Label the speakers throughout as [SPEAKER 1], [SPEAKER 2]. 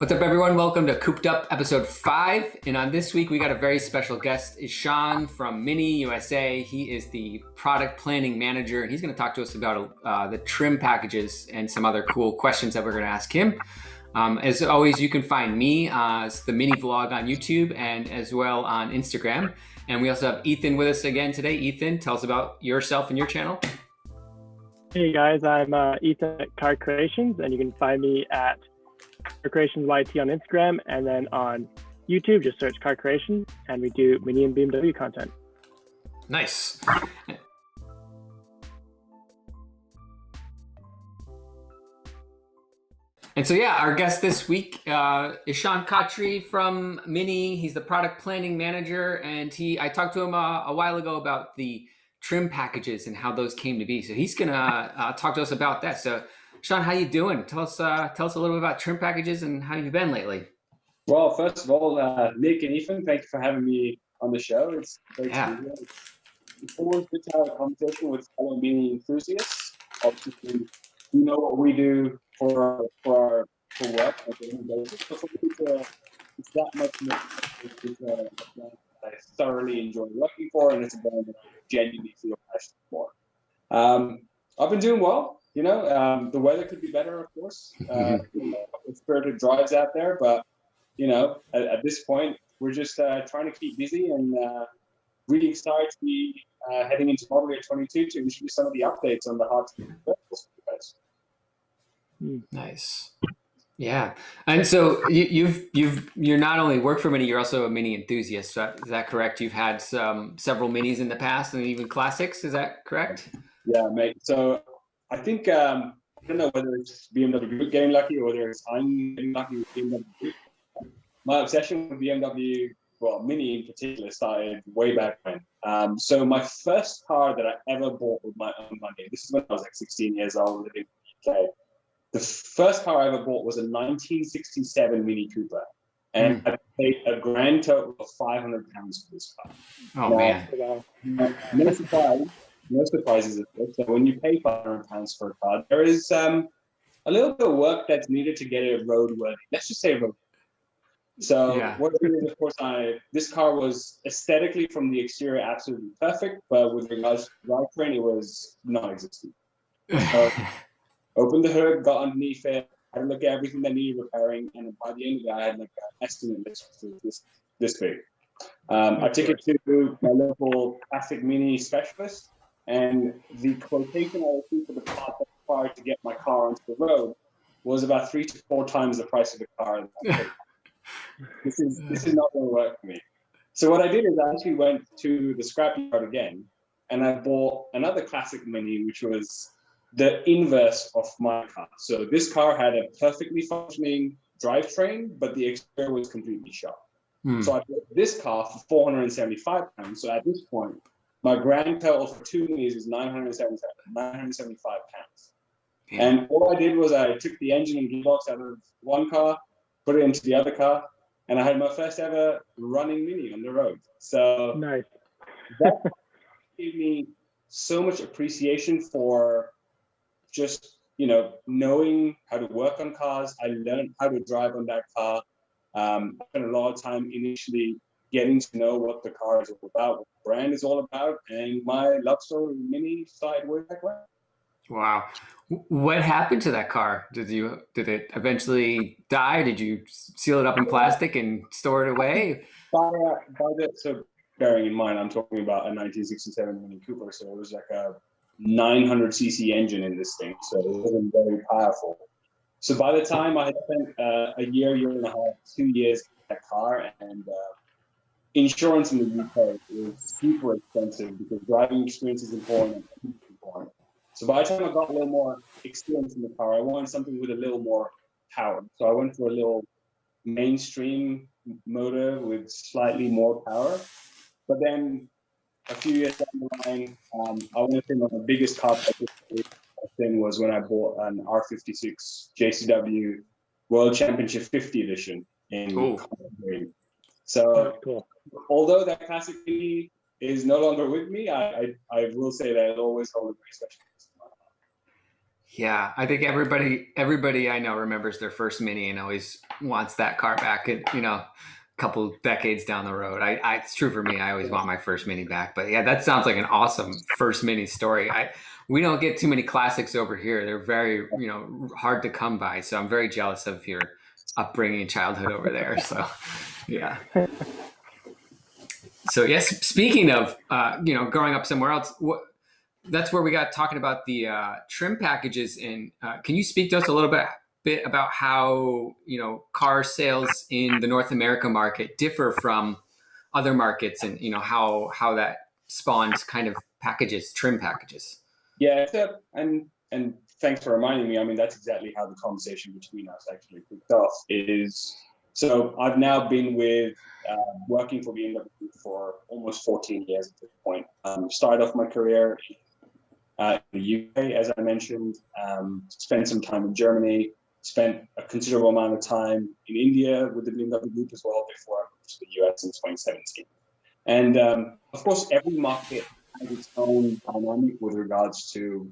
[SPEAKER 1] What's up, everyone? Welcome to Cooped Up episode 5. And on this week, we got a very special guest, Ishaan from Mini USA. He is the product planning manager, and he's going to talk to us about the trim packages and some other cool questions that we're going to ask him. As always, you can find me as the Mini Vlog on YouTube and as well on Instagram. And we also have Ethan with us again today. Ethan, tell us about yourself and your channel.
[SPEAKER 2] Hey guys, I'm Ethan at Car Creations, and you can find me at Car Creations YT on Instagram, and then on YouTube, just search Car Creations, and we do Mini and BMW content.
[SPEAKER 1] Nice. And so, yeah, our guest this week, Ishaan Khatri from Mini. He's the product planning manager, and I talked to him a while ago about the trim packages and how those came to be. So he's gonna talk to us about that. So, Ishaan, how you doing? Tell us a little bit about trim packages and how you've been lately.
[SPEAKER 3] Well, first of all, Nick and Ethan, thank you for having me on the show. It's great to be here. It's always good to have a conversation with fellow Mini enthusiasts. Obviously, you know what we do for work. It's that much more. It's a brand that I thoroughly enjoy working for, and it's a brand that I genuinely feel passionate for. I've been doing well. You know, the weather could be better, of course. With spirited drives out there, but you know, at this point, we're just trying to keep busy and really excited to be heading into model year 22 to introduce some of the updates on the hard vehicles for you guys.
[SPEAKER 1] Nice. Yeah, and so you're not only work for Mini, you're also a Mini enthusiast. Is that correct? You've had several Minis in the past and even classics. Is that correct?
[SPEAKER 3] Yeah, mate. So I think I don't know whether it's BMW getting lucky or whether it's I'm getting lucky with BMW. My obsession with BMW, well, Mini in particular, started way back when. So my first car that I ever bought with my own money, this is when I was like 16 years old, living in the UK. The first car I ever bought was a 1967 Mini Cooper, and I paid a grand total of £500 for this car.
[SPEAKER 1] Oh, man.
[SPEAKER 3] No surprises, of course. So when you pay £500 for a car, there is a little bit of work that's needed to get it roadworthy. Let's just say roadworthy. So what I did is, of course, this car was aesthetically from the exterior absolutely perfect, but with regards to the drivetrain, it was non-existent. So opened the hood, got underneath it, had a look at everything that needed repairing, and by the end of it, I had like an estimate this big. I took it to my local classic Mini specialist, and the quotation I received for the part that required to get my car onto the road was about 3 to 4 times the price of the car. This is not going to work for me. So what I did is I actually went to the scrapyard again, and I bought another classic Mini, which was the inverse of my car. So this car had a perfectly functioning drivetrain, but the exterior was completely shot. So I bought this car for £475. So at this point, my grand total for 2 Minis is £975. And all I did was I took the engine and gearbox out of one car, put it into the other car, and I had my first ever running Mini on the road. So
[SPEAKER 2] nice.
[SPEAKER 3] That gave me so much appreciation for just, you know, knowing how to work on cars. I learned how to drive on that car. I spent a lot of time initially getting to know what the car is all about, what the brand is all about, and my love story with Mini started way back when.
[SPEAKER 1] Wow. What happened to that car? Did it eventually die? Did you seal it up in plastic and store it away?
[SPEAKER 3] So bearing in mind, I'm talking about a 1967 Mini Cooper, so it was like a 900cc engine in this thing, so it wasn't very powerful. So by the time I had spent a year and a half, 2 years in that car, and insurance in the UK is super expensive because driving experience is important. So by the time I got a little more experience in the car, I wanted something with a little more power. So I went for a little mainstream motor with slightly more power. But then a few years down the line, I went in on the biggest car thing was when I bought an R56 JCW World Championship 50 edition in green. So although that classic Mini is no longer with me, I will say that it always holds a very special place in my
[SPEAKER 1] Yeah, I think everybody I know remembers their first Mini and always wants that car back. A couple decades down the road. It's true for me. I always want my first Mini back. But yeah, that sounds like an awesome first Mini story. We don't get too many classics over here. They're very hard to come by. So I'm very jealous of your upbringing and childhood over there. So yeah. So yes, speaking of growing up somewhere else, that's where we got talking about the trim packages. And can you speak to us a little bit about how car sales in the North America market differ from other markets, and how that spawned kind of trim packages?
[SPEAKER 3] Yeah, and thanks for reminding me. I mean, that's exactly how the conversation between us actually kicked off. So I've now been working for BMW for almost 14 years at this point. Started off my career in the UK, as I mentioned, spent some time in Germany, spent a considerable amount of time in India with the BMW Group as well before I moved to the US in 2017. And of course, every market has its own dynamic with regards to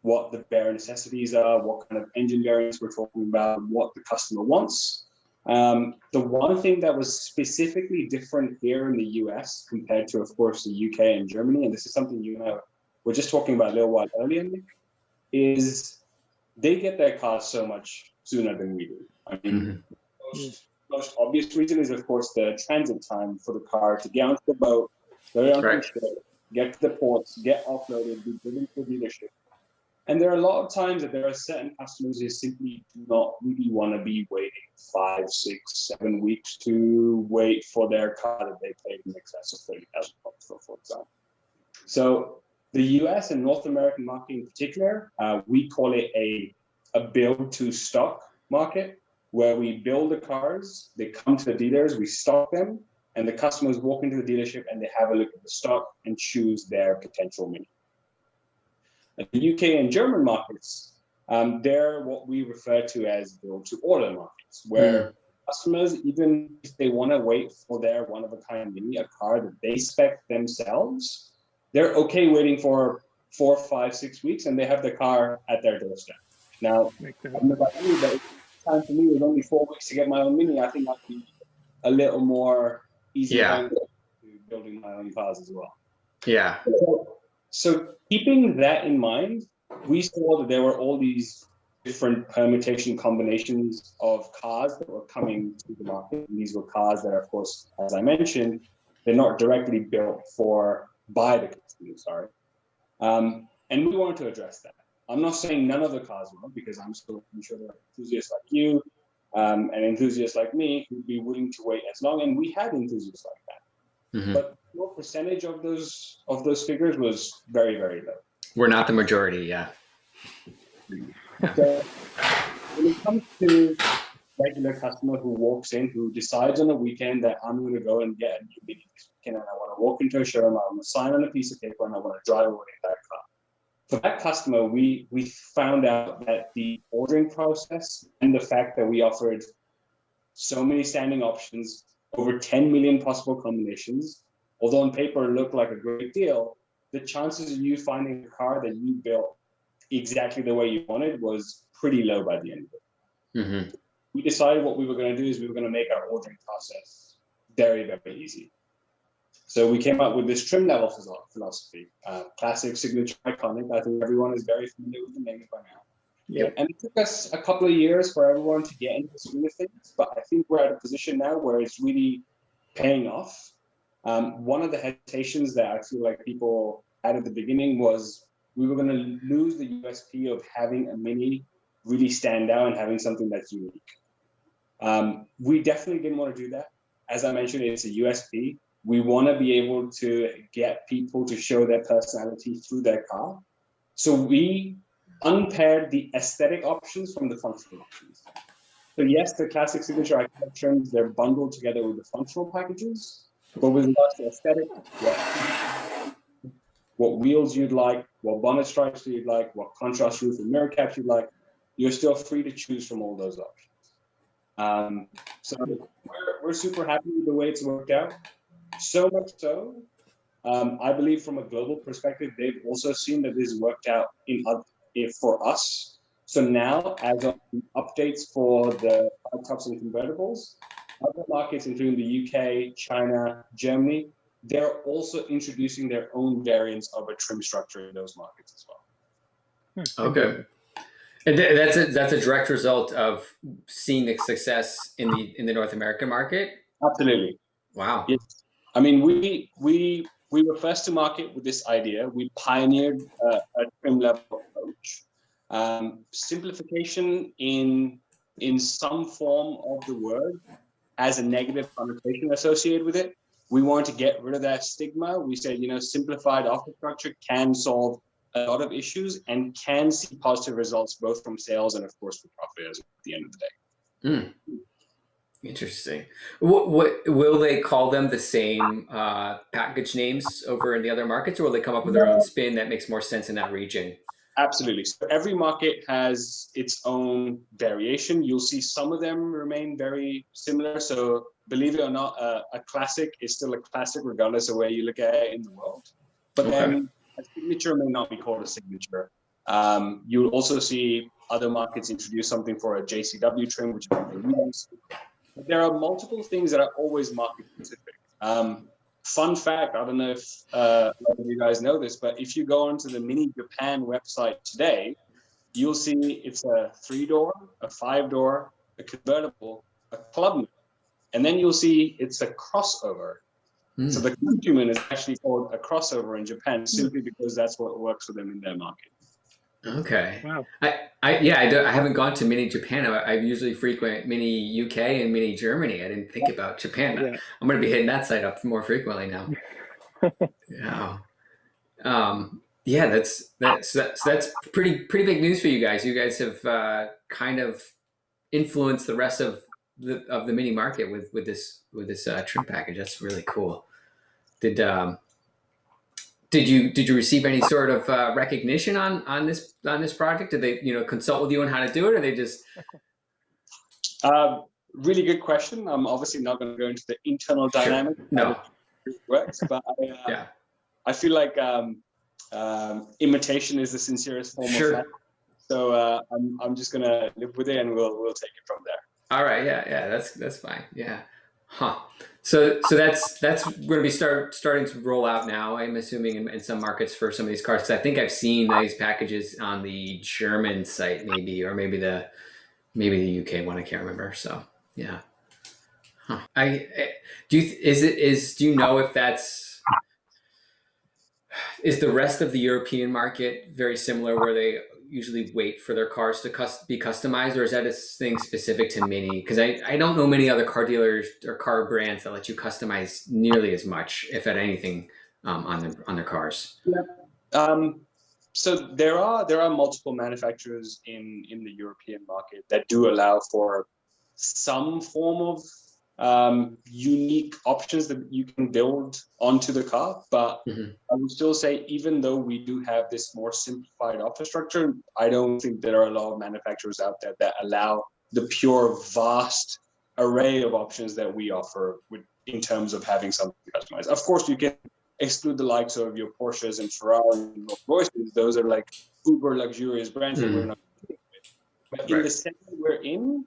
[SPEAKER 3] what the bare necessities are, what kind of engine variants we're talking about, what the customer wants. The one thing that was specifically different here in the US compared to, of course, the UK and Germany, and this is something we're just talking about a little while earlier, is they get their cars so much sooner than we do. I mean, most obvious reason is, of course, the transit time for the car to get onto the boat, go onto the ship, get to the ports, get offloaded, be driven to the dealership. And there are a lot of times that there are certain customers who simply do not really want to be waiting 5, 6, 7 weeks to wait for their car that they paid in excess of $30,000 for example. So the US and North American market in particular, we call it a build to stock market, where we build the cars, they come to the dealers, we stock them, and the customers walk into the dealership and they have a look at the stock and choose their potential Mini. The UK and German markets, they're what we refer to as build-to-order markets, where customers, even if they want to wait for their one-of-a-kind Mini, a car that they spec themselves, they're okay waiting for 4, 5, 6 weeks, and they have the car at their doorstep. Now, the time for me was only 4 weeks to get my own Mini. I think I'd be a little more easy to building my own cars as well.
[SPEAKER 1] Yeah.
[SPEAKER 3] So keeping that in mind, we saw that there were all these different permutation combinations of cars that were coming to the market. And these were cars that, of course, as I mentioned, they're not directly built by the customer, and we wanted to address that. I'm not saying none of the cars were, because I'm sure there are enthusiasts like you and enthusiasts like me who'd be willing to wait as long, and we had enthusiasts like that. But what percentage of those figures was very, very low.
[SPEAKER 1] We're not the majority, yeah.
[SPEAKER 3] So when it comes to regular customer who walks in, who decides on a weekend that I'm going to go and get a new Mini this weekend, and I want to walk into a showroom, I want to sign on a piece of paper, and I want to drive away that car. For that customer, we found out that the ordering process and the fact that we offered so many standing options, over 10 million possible combinations, although on paper it looked like a great deal, the chances of you finding a car that you built exactly the way you wanted was pretty low by the end of it. We decided what we were going to do is we were going to make our ordering process very, very easy. So we came up with this trim level philosophy, classic, signature, iconic. I think everyone is very familiar with the name by now.
[SPEAKER 1] Yep.
[SPEAKER 3] And it took us a couple of years for everyone to get into the swing of things, but I think we're at a position now where it's really paying off. One of the hesitations that I feel like people had at the beginning was we were going to lose the USP of having a Mini really stand out and having something that's unique. We definitely didn't want to do that. As I mentioned, it's a USP. We want to be able to get people to show their personality through their car. So we unpaired the aesthetic options from the functional options. So yes, the classic signature iconic trims, they're bundled together with the functional packages, but with regards to aesthetic, what wheels you'd like, what bonnet stripes you'd like, what contrast roof and mirror caps you'd like, you're still free to choose from all those options. So we're super happy with the way it's worked out. So much so, I believe from a global perspective, they've also seen that this worked out for us So now, as of updates for the tops and convertibles, other markets, including the UK, China, Germany, they're also introducing their own variants of a trim structure in those markets as well.
[SPEAKER 1] Okay. And that's a direct result of seeing the success in the North American market.
[SPEAKER 3] Absolutely.
[SPEAKER 1] Wow.
[SPEAKER 3] Yes. I mean, we were first to market with this idea. We pioneered a trim level approach. Simplification in some form of the word has a negative connotation associated with it. We want to get rid of that stigma. We said, simplified offer structure can solve a lot of issues and can see positive results both from sales and, of course, for profit at the end of the day.
[SPEAKER 1] Interesting. What will they call them? The same package names over in the other markets, or will they come up with their own spin that makes more sense in that region?
[SPEAKER 3] Absolutely. So every market has its own variation. You'll see some of them remain very similar. So believe it or not, a classic is still a classic regardless of where you look at it in the world. But then a signature may not be called a signature. You'll also see other markets introduce something for a JCW trim, which is what they use. But there are multiple things that are always market specific. Fun fact, I don't know if a lot of you guys know this, but if you go onto the Mini Japan website today, you'll see it's a 3-door, a 5-door, a convertible, a club, and then you'll see it's a crossover. So the Countryman is actually called a crossover in Japan simply because that's what works for them in their market.
[SPEAKER 1] Okay.
[SPEAKER 2] Wow.
[SPEAKER 1] I haven't gone to Mini Japan. I usually frequent Mini UK and Mini Germany. I didn't think about Japan.
[SPEAKER 2] Yeah.
[SPEAKER 1] I'm going to be hitting that site up more frequently now. Yeah. That's pretty big news for you guys. You guys have kind of influenced the rest of the mini market with this trim package. That's really cool. Did you receive any sort of recognition on this project? Did they consult with you on how to do it, or they just?
[SPEAKER 3] Really good question. I'm obviously not going to go into the internal dynamic.
[SPEAKER 1] No.
[SPEAKER 3] It works, but I feel like imitation is the sincerest form of flattery. So I'm just gonna live with it, and we'll take it from there.
[SPEAKER 1] All right. Yeah. That's fine. Yeah. Huh. So that's going to be starting to roll out now. I'm assuming in some markets for some of these cars, because I think I've seen these packages on the German site, maybe, or maybe the UK one. I can't remember. So yeah. Huh. Do you know if is the rest of the European market very similar, where they usually wait for their cars to be customized, or is that a thing specific to Mini? Because I don't know many other car dealers or car brands that let you customize nearly as much, if at anything, on their cars.
[SPEAKER 3] Yeah. So there are multiple manufacturers in the European market that do allow for some form of unique options that you can build onto the car, but I would still say, even though we do have this more simplified offer structure, I don't think there are a lot of manufacturers out there that allow the pure vast array of options that we offer in terms of having something customized. Of course, you can exclude the likes of your Porsches and Ferraris and Rolls Royces. Those are like uber luxurious brands that we're not dealing with. But in the segment we're in,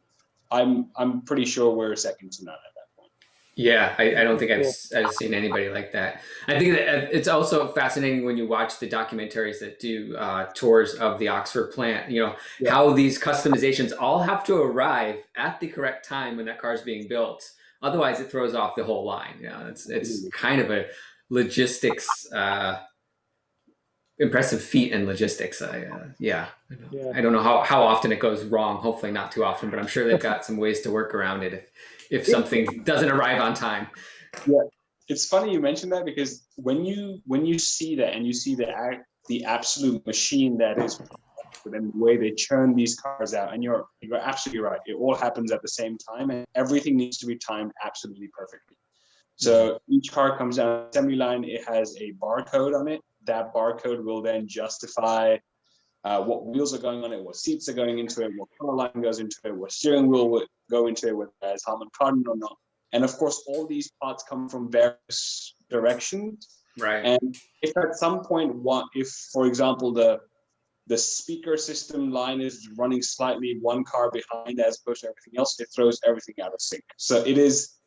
[SPEAKER 3] I'm pretty sure we're second to none at that point.
[SPEAKER 1] Yeah, I don't think I've seen anybody like that. I think that it's also fascinating when you watch the documentaries that do tours of the Oxford plant, how these customizations all have to arrive at the correct time when that car is being built. Otherwise, it throws off the whole line. It's kind of a logistics, impressive feat in logistics. I don't know how often it goes wrong. Hopefully not too often, but I'm sure they've got some ways to work around it if something doesn't arrive on time.
[SPEAKER 3] Yeah, it's funny you mentioned that, because when you see that, and you see the absolute machine that is, and the way they churn these cars out, and you're absolutely right. It all happens at the same time, and everything needs to be timed absolutely perfectly. So each car comes down the assembly line. It has a barcode on it. That barcode will then justify what wheels are going on it, what seats are going into it, what color line goes into it, what steering wheel will go into it, whether it's Harman Kardon or not. And of course, all these parts come from various directions.
[SPEAKER 1] Right.
[SPEAKER 3] And if at some point, if for example, the the speaker system line is running slightly one car behind as opposed to everything else, it throws everything out of sync. So it is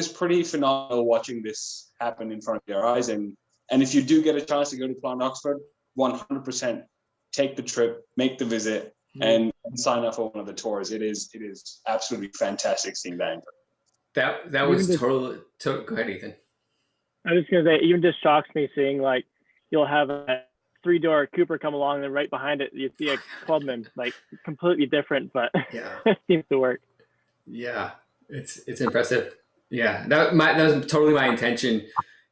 [SPEAKER 3] pretty phenomenal watching this happen in front of your eyes. And if you do get a chance to go to Plant Oxford, 100% take the trip, make the visit, and sign up for one of the tours. It is absolutely fantastic seeing that.
[SPEAKER 1] That was totally. Go ahead, Ethan.
[SPEAKER 2] I was just gonna say, it even just shocks me seeing like you'll have a 3-door Cooper come along, and right behind it you see a Clubman, like completely different, but it seems to work.
[SPEAKER 1] Yeah, it's impressive. Yeah, that was totally my intention.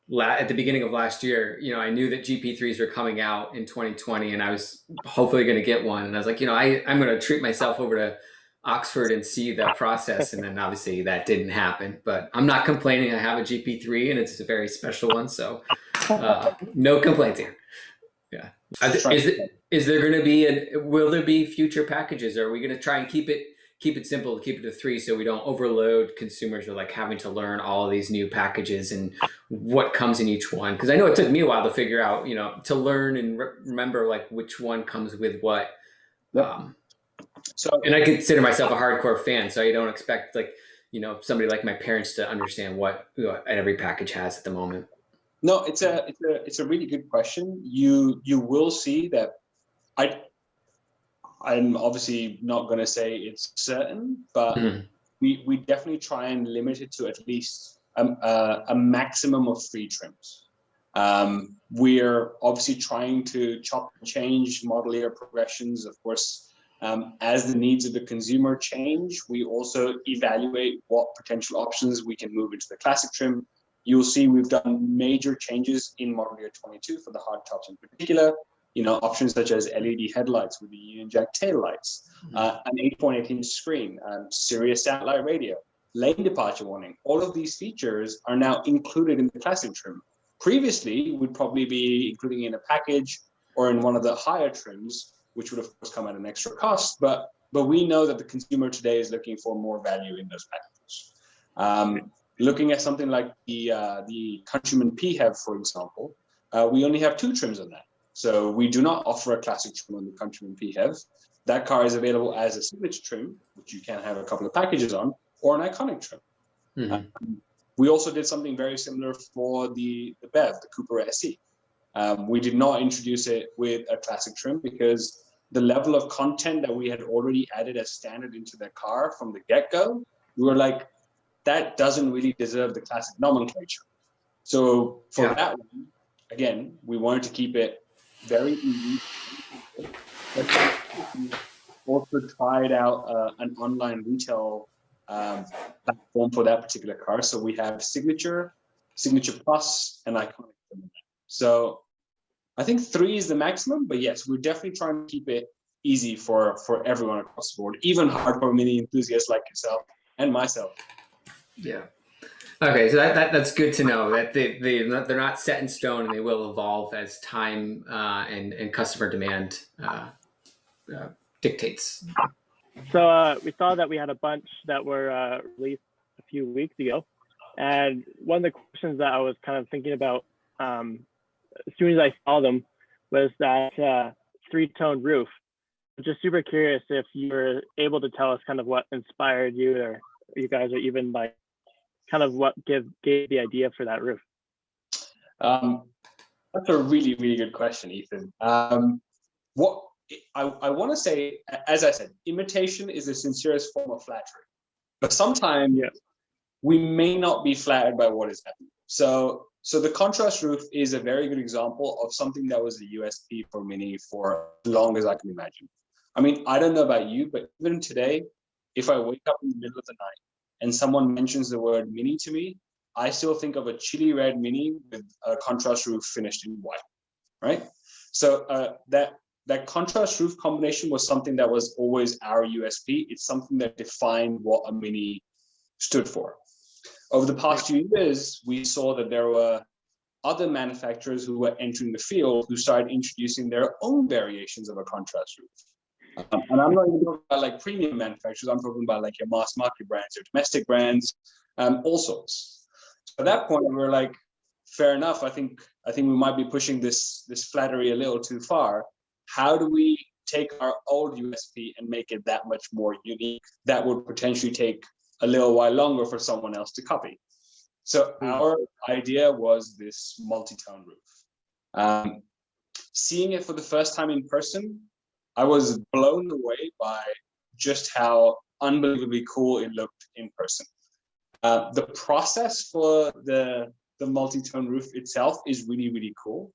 [SPEAKER 1] At the beginning of last year, I knew that GP3s were coming out in 2020, and I was hopefully going to get one. And I was like, I'm going to treat myself over to Oxford and see that process. And then obviously that didn't happen. But I'm not complaining. I have a GP3, and it's a very special one, so no complaints here. Yeah. Is there going to be will there be future packages? Or are we going to try and keep it simple, keep it to 3 so we don't overload consumers with like having to learn all of these new packages and what comes in each one? Because I know it took me a while to figure out, to learn and remember like which one comes with what.
[SPEAKER 3] Yep.
[SPEAKER 1] And I consider myself a hardcore fan, so I don't expect like, somebody like my parents to understand what every package has at the moment.
[SPEAKER 3] No, it's a really good question. You will see that I'm obviously not going to say it's certain, but we definitely try and limit it to at least a maximum of 3 trims. We're obviously trying to chop and change model year progressions. Of course, as the needs of the consumer change, we also evaluate what potential options we can move into the classic trim. You'll see we've done major changes in model year 22 for the hardtops in particular. Options such as LED headlights with the Union Jack tail lights, an 8.8-inch screen, Sirius satellite radio, lane departure warning. All of these features are now included in the classic trim. Previously, we'd probably be including in a package or in one of the higher trims, which would of course come at an extra cost. But we know that the consumer today is looking for more value in those packages. Looking at something like the Countryman PHEV, for example, we only have 2 trims on that. So we do not offer a classic trim on the Countryman PHEV. That car is available as a signature trim, which you can have a couple of packages on, or an iconic trim. Mm-hmm. We also did something very similar for the BEV, the Cooper SE. We did not introduce it with a classic trim because the level of content that we had already added as standard into the car from the get-go, we were like, that doesn't really deserve the classic nomenclature. So for that one, again, we wanted to keep it very easy. Also tried out an online retail platform for that particular car. So we have Signature Plus, and Iconic. So I think 3 is the maximum, but yes, we're definitely trying to keep it easy for everyone across the board, even hardcore Mini enthusiasts like yourself and myself.
[SPEAKER 1] Yeah. Okay, so that's good to know that they're not set in stone, and they will evolve as time and customer demand dictates.
[SPEAKER 2] So we saw that we had a bunch that were released a few weeks ago, and one of the questions that I was kind of thinking about as soon as I saw them was that 3-tone roof. I'm just super curious if you were able to tell us kind of what inspired you, or you guys are even like kind of what gave the idea for that roof.
[SPEAKER 3] That's a really, really good question, Ethan. What I want to say, as I said, imitation is the sincerest form of flattery, but sometimes we may not be flattered by what is happening. So the contrast roof is a very good example of something that was a USP for Mini for as long as I can imagine. I mean, I don't know about you, but even today, if I wake up in the middle of the night and someone mentions the word Mini to me, I still think of a chili red Mini with a contrast roof finished in white, right? So that contrast roof combination was something that was always our USP. It's something that defined what a Mini stood for. Over the past few years, we saw that there were other manufacturers who were entering the field who started introducing their own variations of a contrast roof. And I'm not even talking about like premium manufacturers. I'm talking about like your mass market brands, your domestic brands, all sorts. So at that point, we were like, fair enough. I think we might be pushing this flattery a little too far. How do we take our old USP and make it that much more unique, that would potentially take a little while longer for someone else to copy. So our idea was this multi-tone roof. Seeing it for the first time in person, I was blown away by just how unbelievably cool it looked in person. The process for the multi-tone roof itself is really, really cool.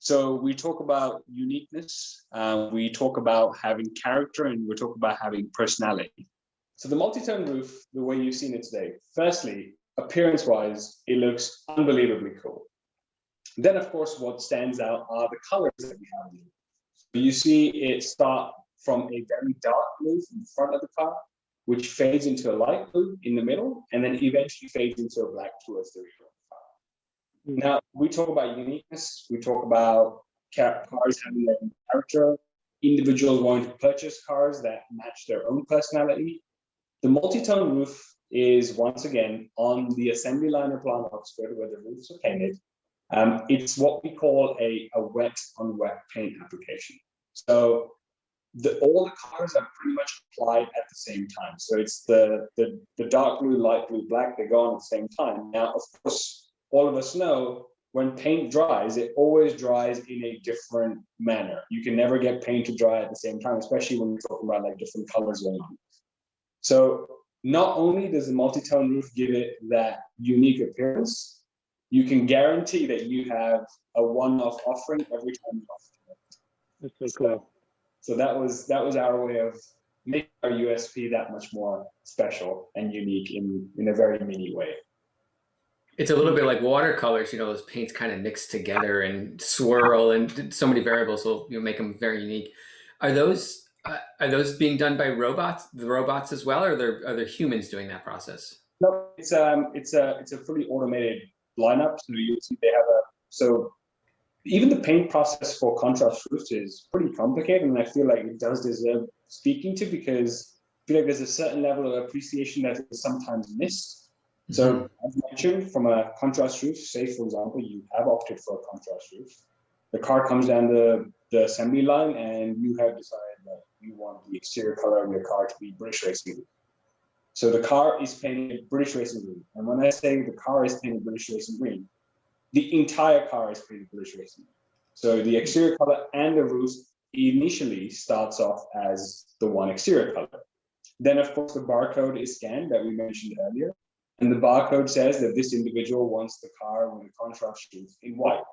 [SPEAKER 3] So we talk about uniqueness, we talk about having character, and we talk about having personality. So the multi-tone roof, the way you've seen it today, firstly, appearance-wise, it looks unbelievably cool. Then, of course, what stands out are the colors that we have. You see it start from a very dark blue in the front of the car, which fades into a light blue in the middle, and then eventually fades into a black towards the rear of the car. Now, we talk about uniqueness, we talk about cars having their own character, individuals wanting to purchase cars that match their own personality. The multi-tone roof is, once again, on the assembly line of Plant Oxford, where the roofs are painted. It's what we call a wet on wet paint application. So all the colors are pretty much applied at the same time. So it's the dark blue, light blue, black, they go on at the same time. Now, of course, all of us know when paint dries, it always dries in a different manner. You can never get paint to dry at the same time, especially when you're talking about like different colors going on. So not only does the multi-tone roof give it that unique appearance, you can guarantee that you have a one-off offering every time you offer it.
[SPEAKER 2] That's so cool.
[SPEAKER 3] So that was our way of making our USP that much more special and unique in a very mini way.
[SPEAKER 1] It's a little bit like watercolors, those paints kind of mix together and swirl, and so many variables will make them very unique. Are those being done by the robots as well, or are there humans doing that process?
[SPEAKER 3] No, it's a fully automated lineup. So you see they have so even the paint process for contrast roofs is pretty complicated, and I feel like it does deserve speaking to, because I feel like there's a certain level of appreciation that is sometimes missed. So as mentioned, from a contrast roof, say for example, you have opted for a contrast roof. The car comes down the assembly line, and you have decided that you want the exterior color of your car to be British racing green. So the car is painted British racing green. And when I say the car is painted British racing green, the entire car is painted British racing green. So the exterior color and the roof initially starts off as the one exterior color. Then, of course, the barcode is scanned that we mentioned earlier. And the barcode says that this individual wants the car with a contrast roof in white.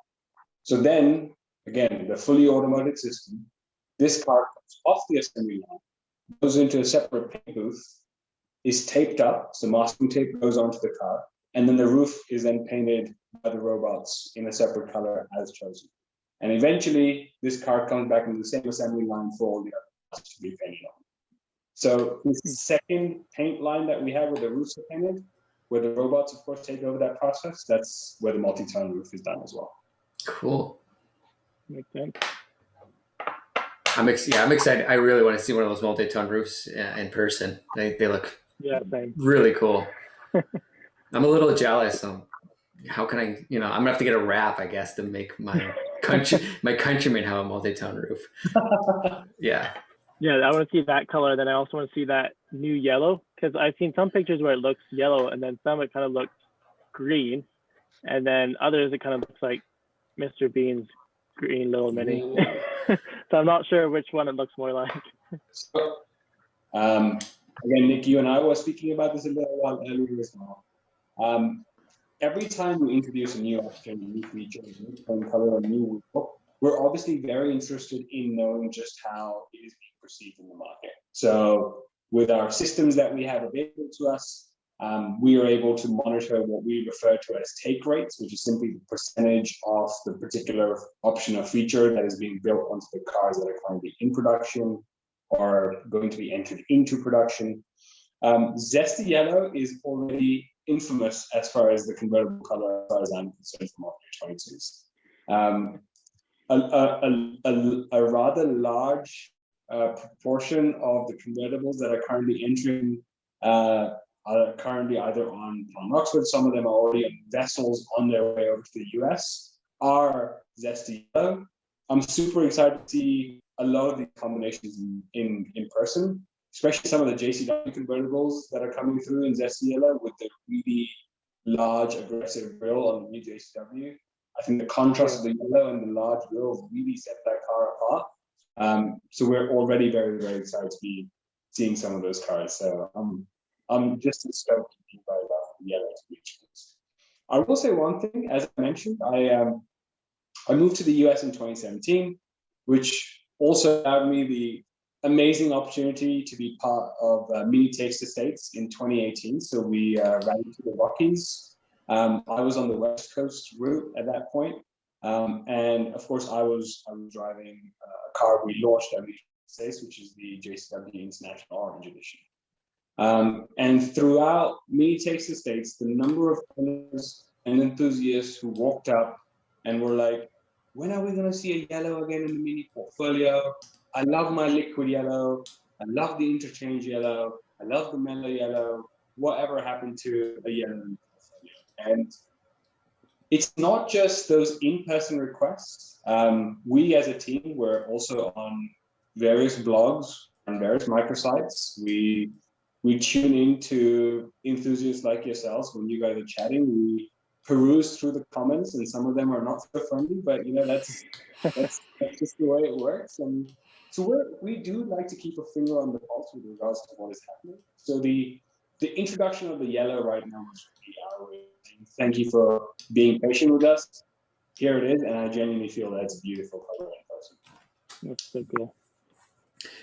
[SPEAKER 3] So then, again, the fully automated system, this car comes off the assembly line, goes into a separate paint booth, is taped up, so masking tape goes onto the car, and then the roof is then painted by the robots in a separate color as chosen. And eventually, this car comes back into the same assembly line for all the other parts to be painted on. So the second paint line that we have where the roofs are painted, where the robots, of course, take over that process, that's where the multi-tone roof is done as well.
[SPEAKER 1] Cool.
[SPEAKER 2] Makes sense.
[SPEAKER 1] I'm excited. I really want to see one of those multi-tone roofs in person. They look really cool. I'm a little jealous. How can I, I'm gonna have to get a wrap, I guess, to make my countrymen have a multi-tone roof. Yeah.
[SPEAKER 2] Yeah, I want to see that color. Then I also want to see that new yellow, because I've seen some pictures where it looks yellow, and then some it kind of looks green, and then others it kind of looks like Mr. Bean's green little mini. So I'm not sure which one it looks more like.
[SPEAKER 3] So, again, Nick, you and I were speaking about this a little while earlier as well. Every time we introduce a new option, a new feature, a new paint color, a new look, we're obviously very interested in knowing just how it is being perceived in the market. So with our systems that we have available to us, we are able to monitor what we refer to as take rates, which is simply the percentage of the particular option or feature that is being built onto the cars that are currently in production or going to be entered into production. Zesty Yellow is already infamous as far as the convertible color, as far as I'm concerned, from all 22s. A rather large proportion of the convertibles that are currently entering are currently either on Oxford. Some of them are already on vessels on their way over to the US, are Zesty Yellow. I'm super excited to see a lot of the combinations in person, especially some of the JCW convertibles that are coming through in Zesty Yellow with the really large aggressive grille on the new JCW. I think the contrast of the yellow and the large grills really set that car apart. So we're already very, very excited to be seeing some of those cars. So I'm just as stoked to be by the yellow to be introduced. I will say one thing, as I mentioned, I moved to the US in 2017, which also allowed me the amazing opportunity to be part of Mini Taste Estates in 2018. So we ran to the Rockies. I was on the West Coast route at that point. And of course, I was driving a car we launched at Mini Taste Estates, which is the JCW International Orange Edition. And throughout Mini Taste Estates, the number of owners and enthusiasts who walked up and were like, when are we going to see a yellow again in the Mini portfolio? I love my liquid yellow. I love the interchange yellow. I love the mellow yellow. Whatever happened to a yellow in the portfolio? And it's not just those in-person requests. We as a team were also on various blogs and various microsites. We tune into enthusiasts like yourselves when you guys are chatting. We peruse through the comments, and some of them are not so friendly, but you know that's just the way it works. And so we do like to keep a finger on the pulse with regards to what is happening. So the introduction of the yellow right now is really our way. Thank you for being patient with us. Here it is, and I genuinely feel that it's a beautiful color in person.
[SPEAKER 2] That's so cool.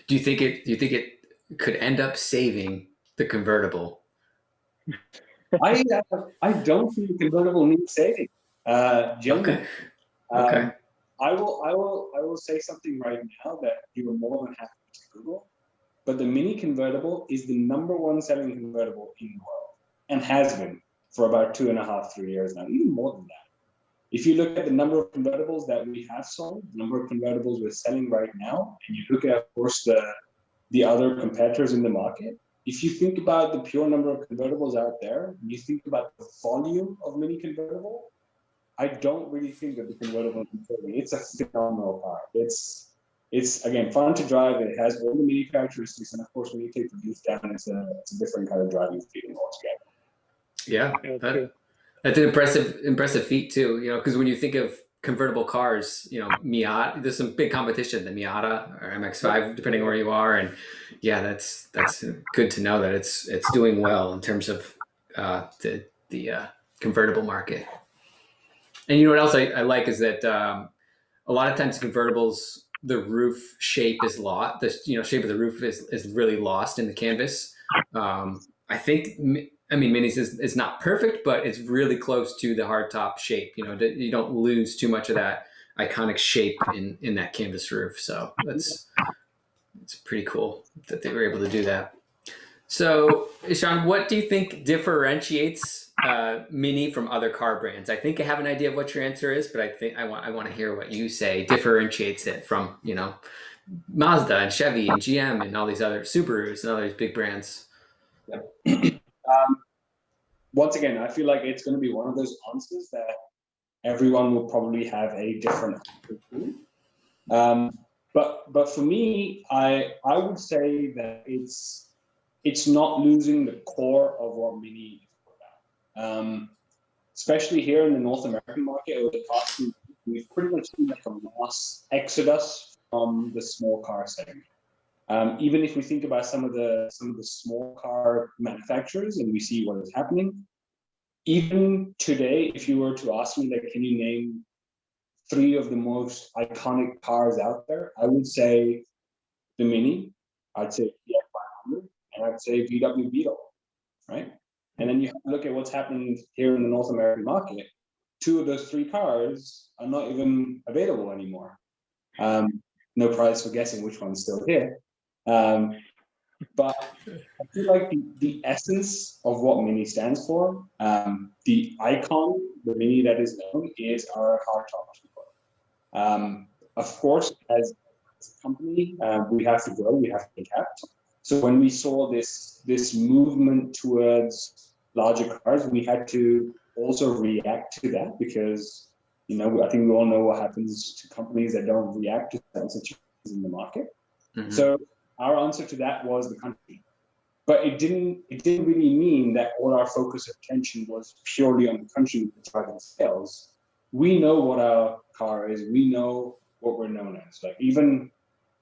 [SPEAKER 1] Do you think it could end up saving the convertible?
[SPEAKER 3] I don't think the convertible needs saving. Genuinely.
[SPEAKER 1] Okay.
[SPEAKER 3] I will say something right now that you are more than happy to Google, but the Mini convertible is the #1 selling convertible in the world and has been for about 2.5, 3 years now, even more than that. If you look at the number of convertibles that we have sold, the number of convertibles we're selling right now, and you look at, of course, the other competitors in the market, if you think about the pure number of convertibles out there, and you think about the volume of Mini convertible, I don't really think that the convertible is improving. It's a phenomenal car. It's again fun to drive. It has all the Mini characteristics, and of course, when you take the roof down, it's a different kind of driving feeling altogether.
[SPEAKER 1] Yeah, that's an impressive feat too. You know, because when you think of convertible cars, you know, Miata, there's some big competition, the Miata or MX-5, depending on where you are, and yeah, that's good to know that it's doing well in terms of the convertible market. And you know what else I like is that a lot of times convertibles, the roof shape is lost. The shape of the roof is really lost in the canvas. I think, Minis is not perfect, but it's really close to the hardtop shape. You know, you don't lose too much of that iconic shape in that canvas roof. So it's pretty cool that they were able to do that. So, Ishaan, what do you think differentiates Mini from other car brands? I think I have an idea of what your answer is, but I think I want to hear what you say differentiates it from, you know, Mazda and Chevy and GM and all these other Subarus and all these big brands.
[SPEAKER 3] Yeah. Once again, I feel like it's going to be one of those answers that everyone will probably have a different answer to. But for me, I would say that it's not losing the core of what Mini is about. Especially here in the North American market over the past few years, we've pretty much seen like a mass exodus from the small car segment. Even if we think about some of the small car manufacturers and we see what is happening, even today, if you were to ask me, like, can you name 3 of the most iconic cars out there? I would say the Mini, I'd say F500, and I'd say VW Beetle, right? And then you have to look at what's happened here in the North American market. 2 of those 3 cars are not even available anymore. No prize for guessing which one's still here. But I feel like the essence of what Mini stands for, the icon, the Mini that is known, is our hardtop keyboard. Of course, as a company, we have to grow, we have to adapt. So when we saw this movement towards larger cars, we had to also react to that because, you know, I think we all know what happens to companies that don't react to certain situations. in the market.
[SPEAKER 1] Mm-hmm.
[SPEAKER 3] So our answer to that was the country. But it didn't really mean that all our focus of attention was purely on the country driving sales. We know what our car is. We know what we're known as. Like even,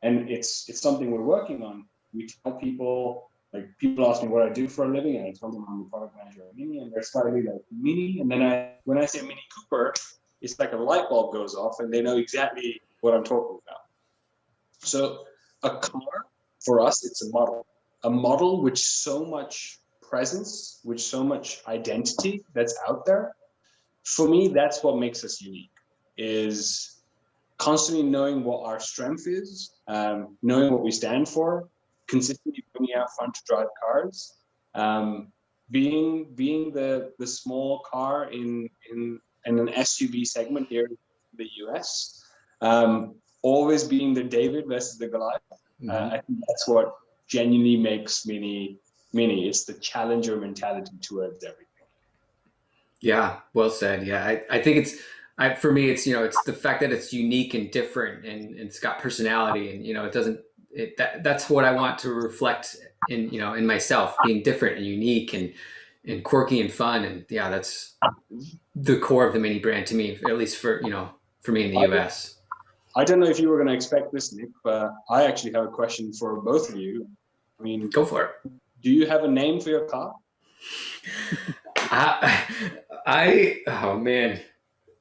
[SPEAKER 3] and it's something we're working on. We tell people, like people ask me what I do for a living, and I tell them I'm the product manager at Mini, and they're slightly like Mini. And then when I say Mini Cooper, it's like a light bulb goes off, and they know exactly what I'm talking about. So a car for us, it's a model with so much presence, with so much identity that's out there. For me, that's what makes us unique, is constantly knowing what our strength is, knowing what we stand for, consistently bringing out fun to drive cars, being the small car in an SUV segment here in the US, always being the David versus the Goliath. I think that's what genuinely makes Mini. It's the challenger mentality towards everything.
[SPEAKER 1] Yeah, well said. Yeah, I think for me, it's, it's the fact that it's unique and different, and it's got personality, and, that's what I want to reflect in myself, being different and unique and quirky and fun. And yeah, that's the core of the Mini brand to me, at least for me in the US.
[SPEAKER 3] I don't know if you were going to expect this, Nick, but I actually have a question for both of you. I mean,
[SPEAKER 1] go for it.
[SPEAKER 3] Do you have a name for your car?
[SPEAKER 1] Oh man,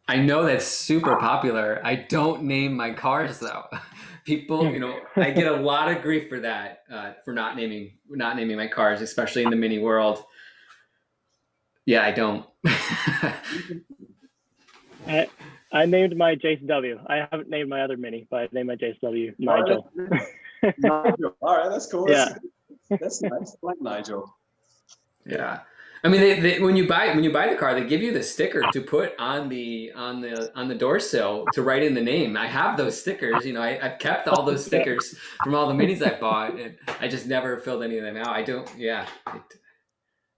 [SPEAKER 1] I know that's super popular. I don't name my cars though. People, I get a lot of grief for that, for not naming my cars, especially in the Mini world. Yeah, I don't.
[SPEAKER 2] I named my JCW. I haven't named my other Mini, but I named my JCW Nigel.
[SPEAKER 3] Nigel. All right, that's cool.
[SPEAKER 2] Yeah.
[SPEAKER 3] That's nice. I like Nigel.
[SPEAKER 1] Yeah. I mean, they, when you buy the car, they give you the sticker to put on the door sill to write in the name. I have those stickers. I've kept all those stickers from all the Minis I bought, and I just never filled any of them out. I don't. Yeah,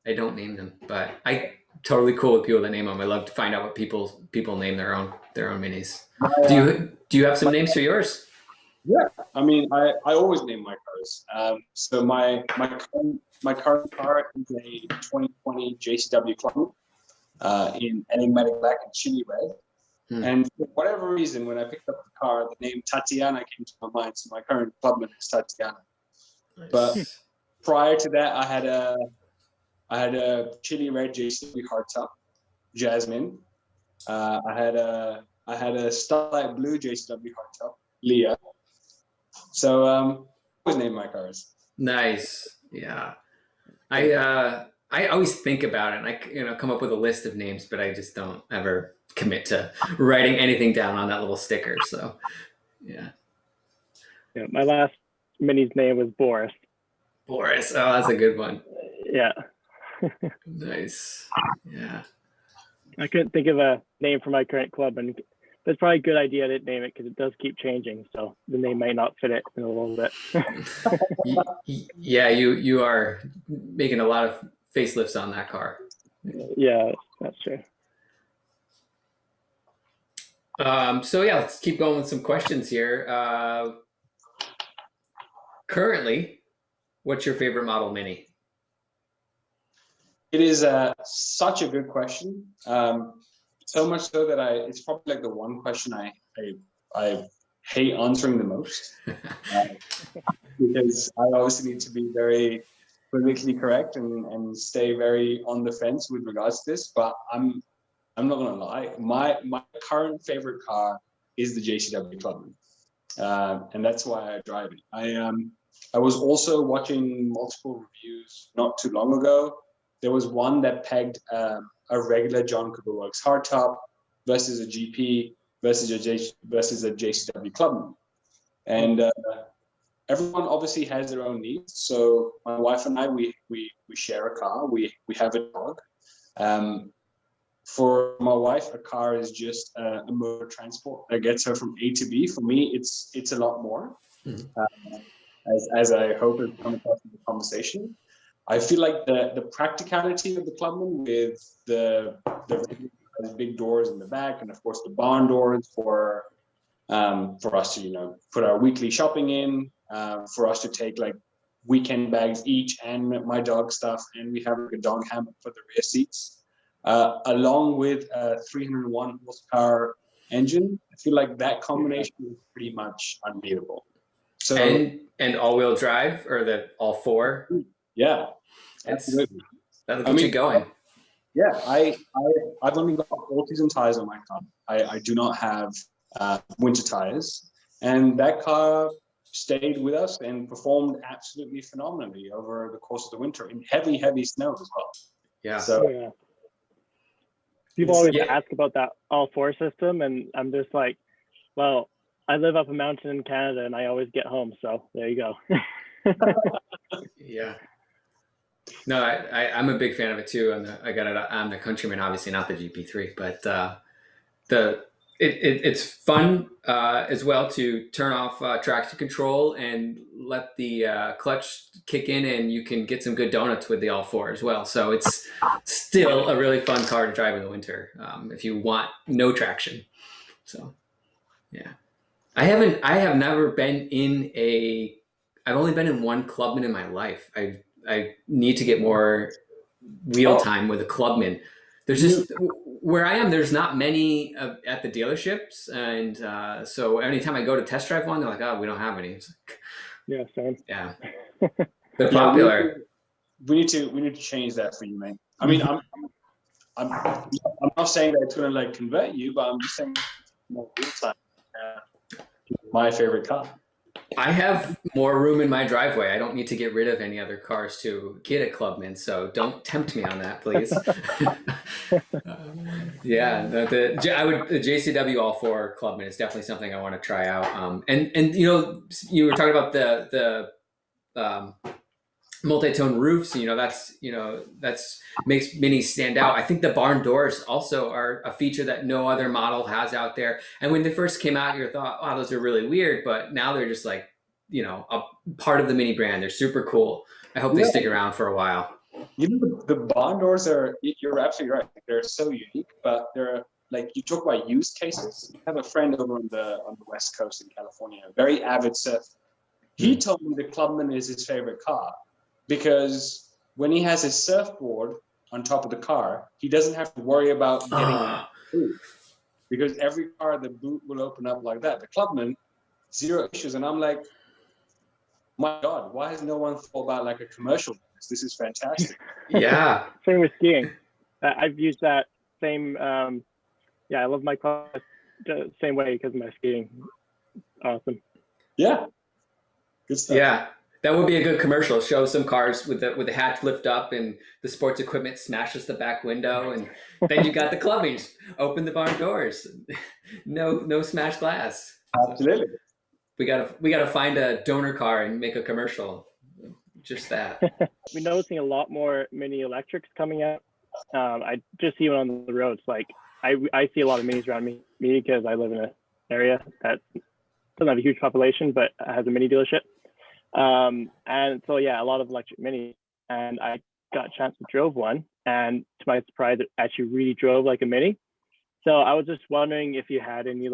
[SPEAKER 1] I don't name them, but I totally cool with people that name them. I love to find out what people name their own Minis. Do you have some names for yours?
[SPEAKER 3] Yeah, I mean, I always name my cars. So my current car is a 2020 JCW Clubman in enigmatic black and chili red. And for whatever reason, when I picked up the car, the name Tatiana came to my mind. So my current Clubman is Tatiana. Nice. But prior to that, I had a chili red JCW hardtop, Jasmine. I had a starlight blue JCW hardtop, Leah. So always name my cars.
[SPEAKER 1] Nice. Yeah. I always think about it, and I come up with a list of names, but I just don't ever commit to writing anything down on that little sticker. So yeah.
[SPEAKER 2] Yeah, my last Mini's name was Boris.
[SPEAKER 1] Boris. Oh, that's a good one.
[SPEAKER 2] Yeah.
[SPEAKER 1] Nice. Yeah.
[SPEAKER 2] I couldn't think of a name for my current club, and it's probably a good idea to name it because it does keep changing. So the name might not fit it in a little bit.
[SPEAKER 1] Yeah, you are making a lot of facelifts on that car.
[SPEAKER 2] Yeah, that's true.
[SPEAKER 1] So yeah, let's keep going with some questions here. Currently, what's your favorite model Mini?
[SPEAKER 3] It is such a good question. So much so that it's probably like the one question I hate answering the most, because I obviously need to be very politically correct and stay very on the fence with regards to this. But I'm not gonna lie. My current favorite car is the JCW Clubman, and that's why I drive it. I was also watching multiple reviews not too long ago. There was one that pegged a regular John Cooper Works hardtop versus a GP versus a JCW Clubman, and everyone obviously has their own needs. So my wife and I, we share a car. We have a dog. For my wife, a car is just a mode of transport that gets her from A to B. For me, it's a lot more. As I hope has come across in the conversation. I feel like the practicality of the Clubman with the big doors in the back, and of course the barn doors for for us to, put our weekly shopping in, for us to take like weekend bags each and my dog stuff. And we have like a dog hammock for the rear seats, along with a 301 horsepower engine. I feel like that combination is pretty much unbeatable. So
[SPEAKER 1] and all-wheel drive, or the all four?
[SPEAKER 3] Yeah, absolutely.
[SPEAKER 1] That'll get you going.
[SPEAKER 3] Yeah, I've only got all-season tires on my car. I do not have winter tires, and that car stayed with us and performed absolutely phenomenally over the course of the winter in heavy snow as well.
[SPEAKER 1] Yeah.
[SPEAKER 3] So
[SPEAKER 2] people always ask about that all-four system, and I'm just like, well, I live up a mountain in Canada, and I always get home, so there you go.
[SPEAKER 1] Yeah. No, I'm a big fan of it too. I got it on the Countryman, obviously not the GP3, but it's fun as well to turn off traction control and let the clutch kick in, and you can get some good donuts with the all four as well. So it's still a really fun car to drive in the winter if you want no traction. So yeah, I have never been I've only been in one Clubman in my life. I need to get more wheel time with a Clubman. There's just where I am, there's not many at the dealerships, and so anytime I go to test drive one, they're like, "Oh, we don't have any." It's like,
[SPEAKER 2] yeah, same.
[SPEAKER 1] Yeah, they're popular.
[SPEAKER 3] We need to change that for you, mate. I mean, I'm not saying that it's going to like convert you, but I'm just saying more wheel time. My favorite car.
[SPEAKER 1] I have more room in my driveway. I don't need to get rid of any other cars to get a Clubman, so don't tempt me on that, please. Yeah, the JCW all four Clubman is definitely something I want to try out. And you were talking about the multi-tone roofs. That's makes Mini stand out. I think the barn doors also are a feature that no other model has out there. And when they first came out, you thought, "Wow, those are really weird," but now they're just like, a part of the Mini brand. They're super cool. I hope they stick around for a while.
[SPEAKER 3] The barn doors you're absolutely right. They're so unique, but they're like, you talk about use cases. I have a friend over on the West Coast in California, a very avid surfer. He told me the Clubman is his favorite car because when he has his surfboard on top of the car, he doesn't have to worry about getting food, because every car, the boot will open up like that. The Clubman, zero issues. And I'm like, my God, why has no one thought about like a commercial? This is fantastic.
[SPEAKER 1] Yeah.
[SPEAKER 2] Same with skiing. I've used that same. I love my car the same way because of my skiing. Awesome.
[SPEAKER 3] Yeah. Good stuff.
[SPEAKER 1] Yeah. That would be a good commercial. Show some cars with the hatch lift up and the sports equipment smashes the back window, and then you got the Clubbing. Open the barn doors. No smashed glass.
[SPEAKER 3] Absolutely.
[SPEAKER 1] We gotta find a donor car and make a commercial. Just that.
[SPEAKER 2] We're noticing a lot more Mini electrics coming out. I just see one on the roads. Like I see a lot of Minis around me because I live in an area that doesn't have a huge population but has a Mini dealership. And so a lot of electric Minis. And I got a chance to drove one, and to my surprise, it actually really drove like a Mini. So I was just wondering if you had any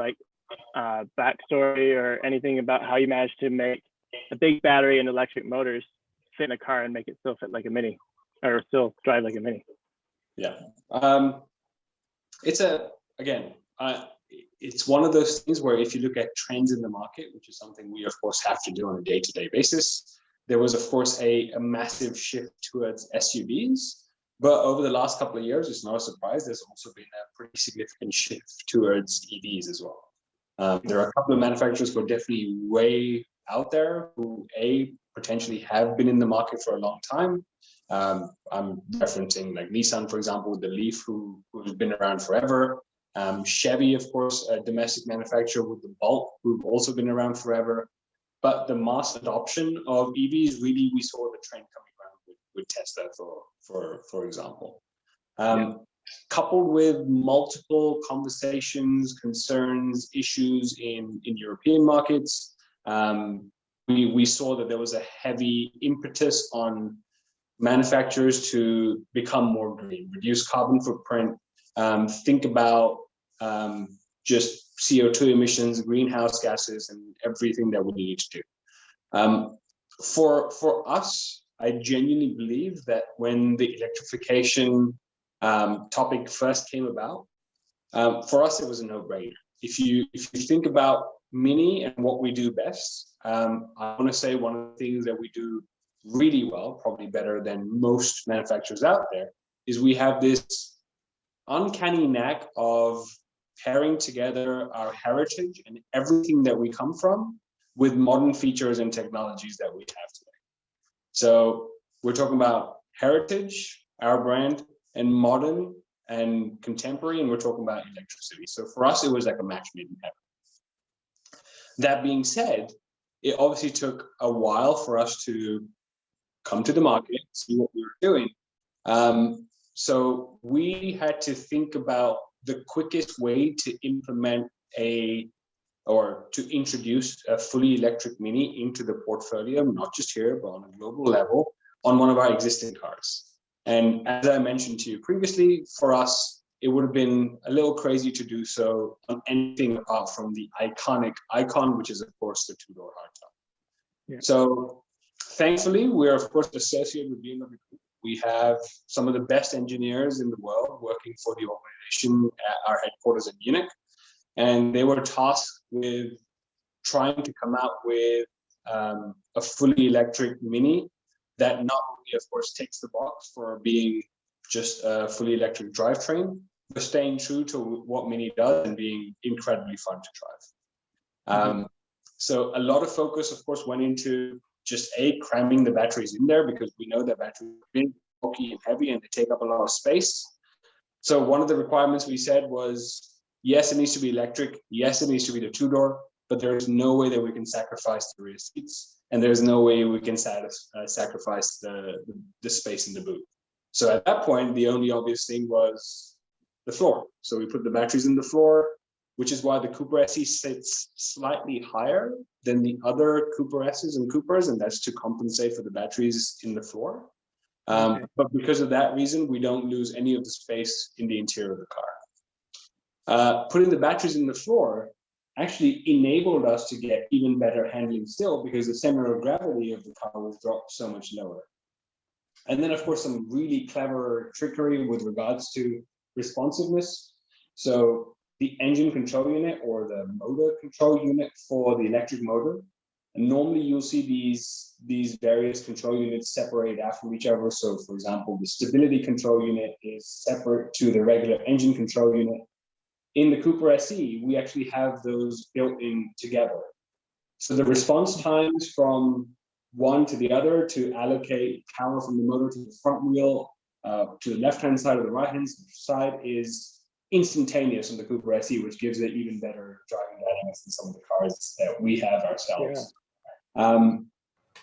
[SPEAKER 2] backstory or anything about how you managed to make a big battery and electric motors fit in a car and make it still fit like a Mini, or still drive like a Mini.
[SPEAKER 3] Yeah. It's one of those things where if you look at trends in the market, which is something we of course have to do on a day-to-day basis, there was of course a massive shift towards SUVs. But over the last couple of years, it's not a surprise, there's also been a pretty significant shift towards EVs as well. There are a couple of manufacturers who are definitely way out there who potentially have been in the market for a long time. I'm referencing like Nissan, for example, with the Leaf, who's been around forever. Chevy, of course, a domestic manufacturer with the Bolt, who've also been around forever. But the mass adoption of EVs, really, we saw the trend coming around with Tesla, for example. Coupled with multiple conversations, concerns, issues in European markets, we saw that there was a heavy impetus on manufacturers to become more green, reduce carbon footprint, think about just CO2 emissions, greenhouse gases, and everything that we need to do. For us, I genuinely believe that when the electrification topic first came about, for us, it was a no-brainer. If you think about Mini and what we do best, I want to say one of the things that we do really well, probably better than most manufacturers out there, is we have this uncanny knack of pairing together our heritage and everything that we come from with modern features and technologies that we have today. So we're talking about heritage, our brand, and modern and contemporary, and we're talking about electricity. So for us, it was like a match made in heaven. That being said, it obviously took a while for us to come to the market, see what we were doing. So we had to think about the quickest way to implement or to introduce a fully electric Mini into the portfolio, not just here, but on a global level, on one of our existing cars. And as I mentioned to you previously, for us, it would have been a little crazy to do so on anything apart from the iconic icon, which is, of course, the two-door hardtop. Yeah. So thankfully, we're, of course, associated with BMW. We have some of the best engineers in the world working for the organization at our headquarters in Munich. And they were tasked with trying to come out with a fully electric Mini that not only, of course, ticks the box for being just a fully electric drivetrain, but staying true to what Mini does and being incredibly fun to drive. So a lot of focus, of course, went into just cramming the batteries in there, because we know that batteries are big, bulky, and heavy, and they take up a lot of space. So one of the requirements we said was, yes, it needs to be electric. Yes, it needs to be the two-door, but there is no way that we can sacrifice the rear seats, and there's no way we can sacrifice the space in the boot. So at that point, the only obvious thing was the floor. So we put the batteries in the floor, which is why the Cooper SE sits slightly higher than the other Cooper S's and Coopers, and that's to compensate for the batteries in the floor. But because of that reason, we don't lose any of the space in the interior of the car. Putting the batteries in the floor actually enabled us to get even better handling still, because the center of gravity of the car was dropped so much lower. And then, of course, some really clever trickery with regards to responsiveness. So the engine control unit, or the motor control unit for the electric motor, and normally you'll see these various control units separated out from each other. So, for example, the stability control unit is separate to the regular engine control unit. In the Cooper SE, we actually have those built in together. So the response times from one to the other to allocate power from the motor to the front wheel, to the left-hand side or the right-hand side, is instantaneous on the Cooper SE, which gives it even better driving dynamics than some of the cars that we have ourselves. Yeah.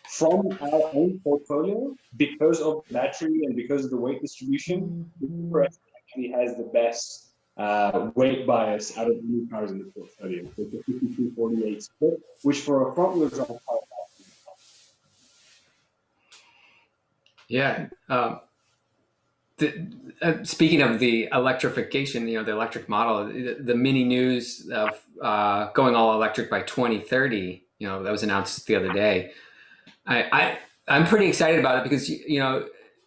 [SPEAKER 3] From our own portfolio, because of the battery and because of the weight distribution, the Cooper SE actually has the best weight bias out of the new cars in the portfolio. So it's a 52-48 split, which for a front-wheel drive car.
[SPEAKER 1] Yeah. Speaking of the electrification, the electric model, the Mini news of going all electric by 2030, that was announced the other day. I'm pretty excited about it, because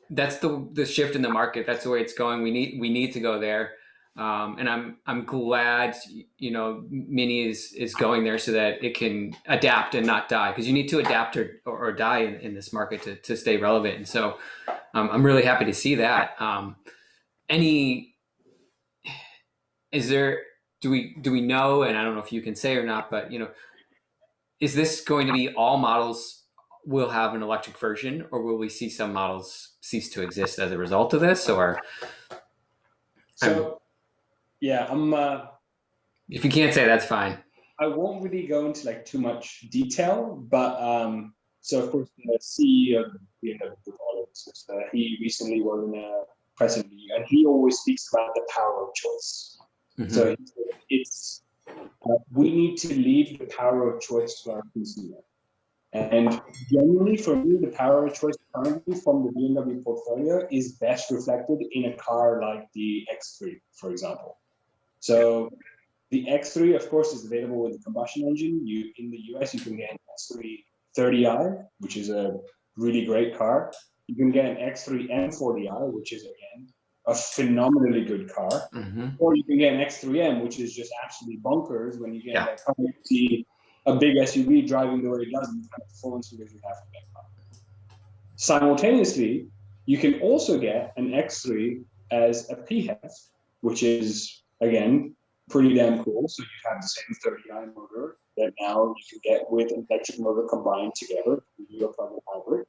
[SPEAKER 1] that's the shift in the market. That's the way it's going. We need to go there. And I'm glad Mini is going there so that it can adapt and not die, because you need to adapt or die in this market to stay relevant. And so I'm really happy to see that. Do we know, and I don't know if you can say or not, but is this going to be all models will have an electric version, or will we see some models cease to exist as a result of this? Or
[SPEAKER 3] yeah,
[SPEAKER 1] if you can't say, that's fine.
[SPEAKER 3] I won't really go into too much detail, but so of course the CEO of BMW, he recently was in a press interview, and he always speaks about the power of choice. Mm-hmm. So it's we need to leave the power of choice to our consumer. And generally, for me, the power of choice currently from the BMW portfolio is best reflected in a car like the X3, for example. So The X3, of course, is available with the combustion engine. In the US, you can get an X3 30i, which is a really great car. You can get an X3 M40i, which is, again, a phenomenally good car. Or you can get an X3M, which is just absolutely bonkers when you get that car. You see a big SUV driving the way it does, and the kind of performance figures you have from that car. Simultaneously, you can also get an X3 as a PHEV, which is, again, pretty damn cool. So you have the same 30i motor that now you can get with an electric motor combined together, your plug-in hybrid.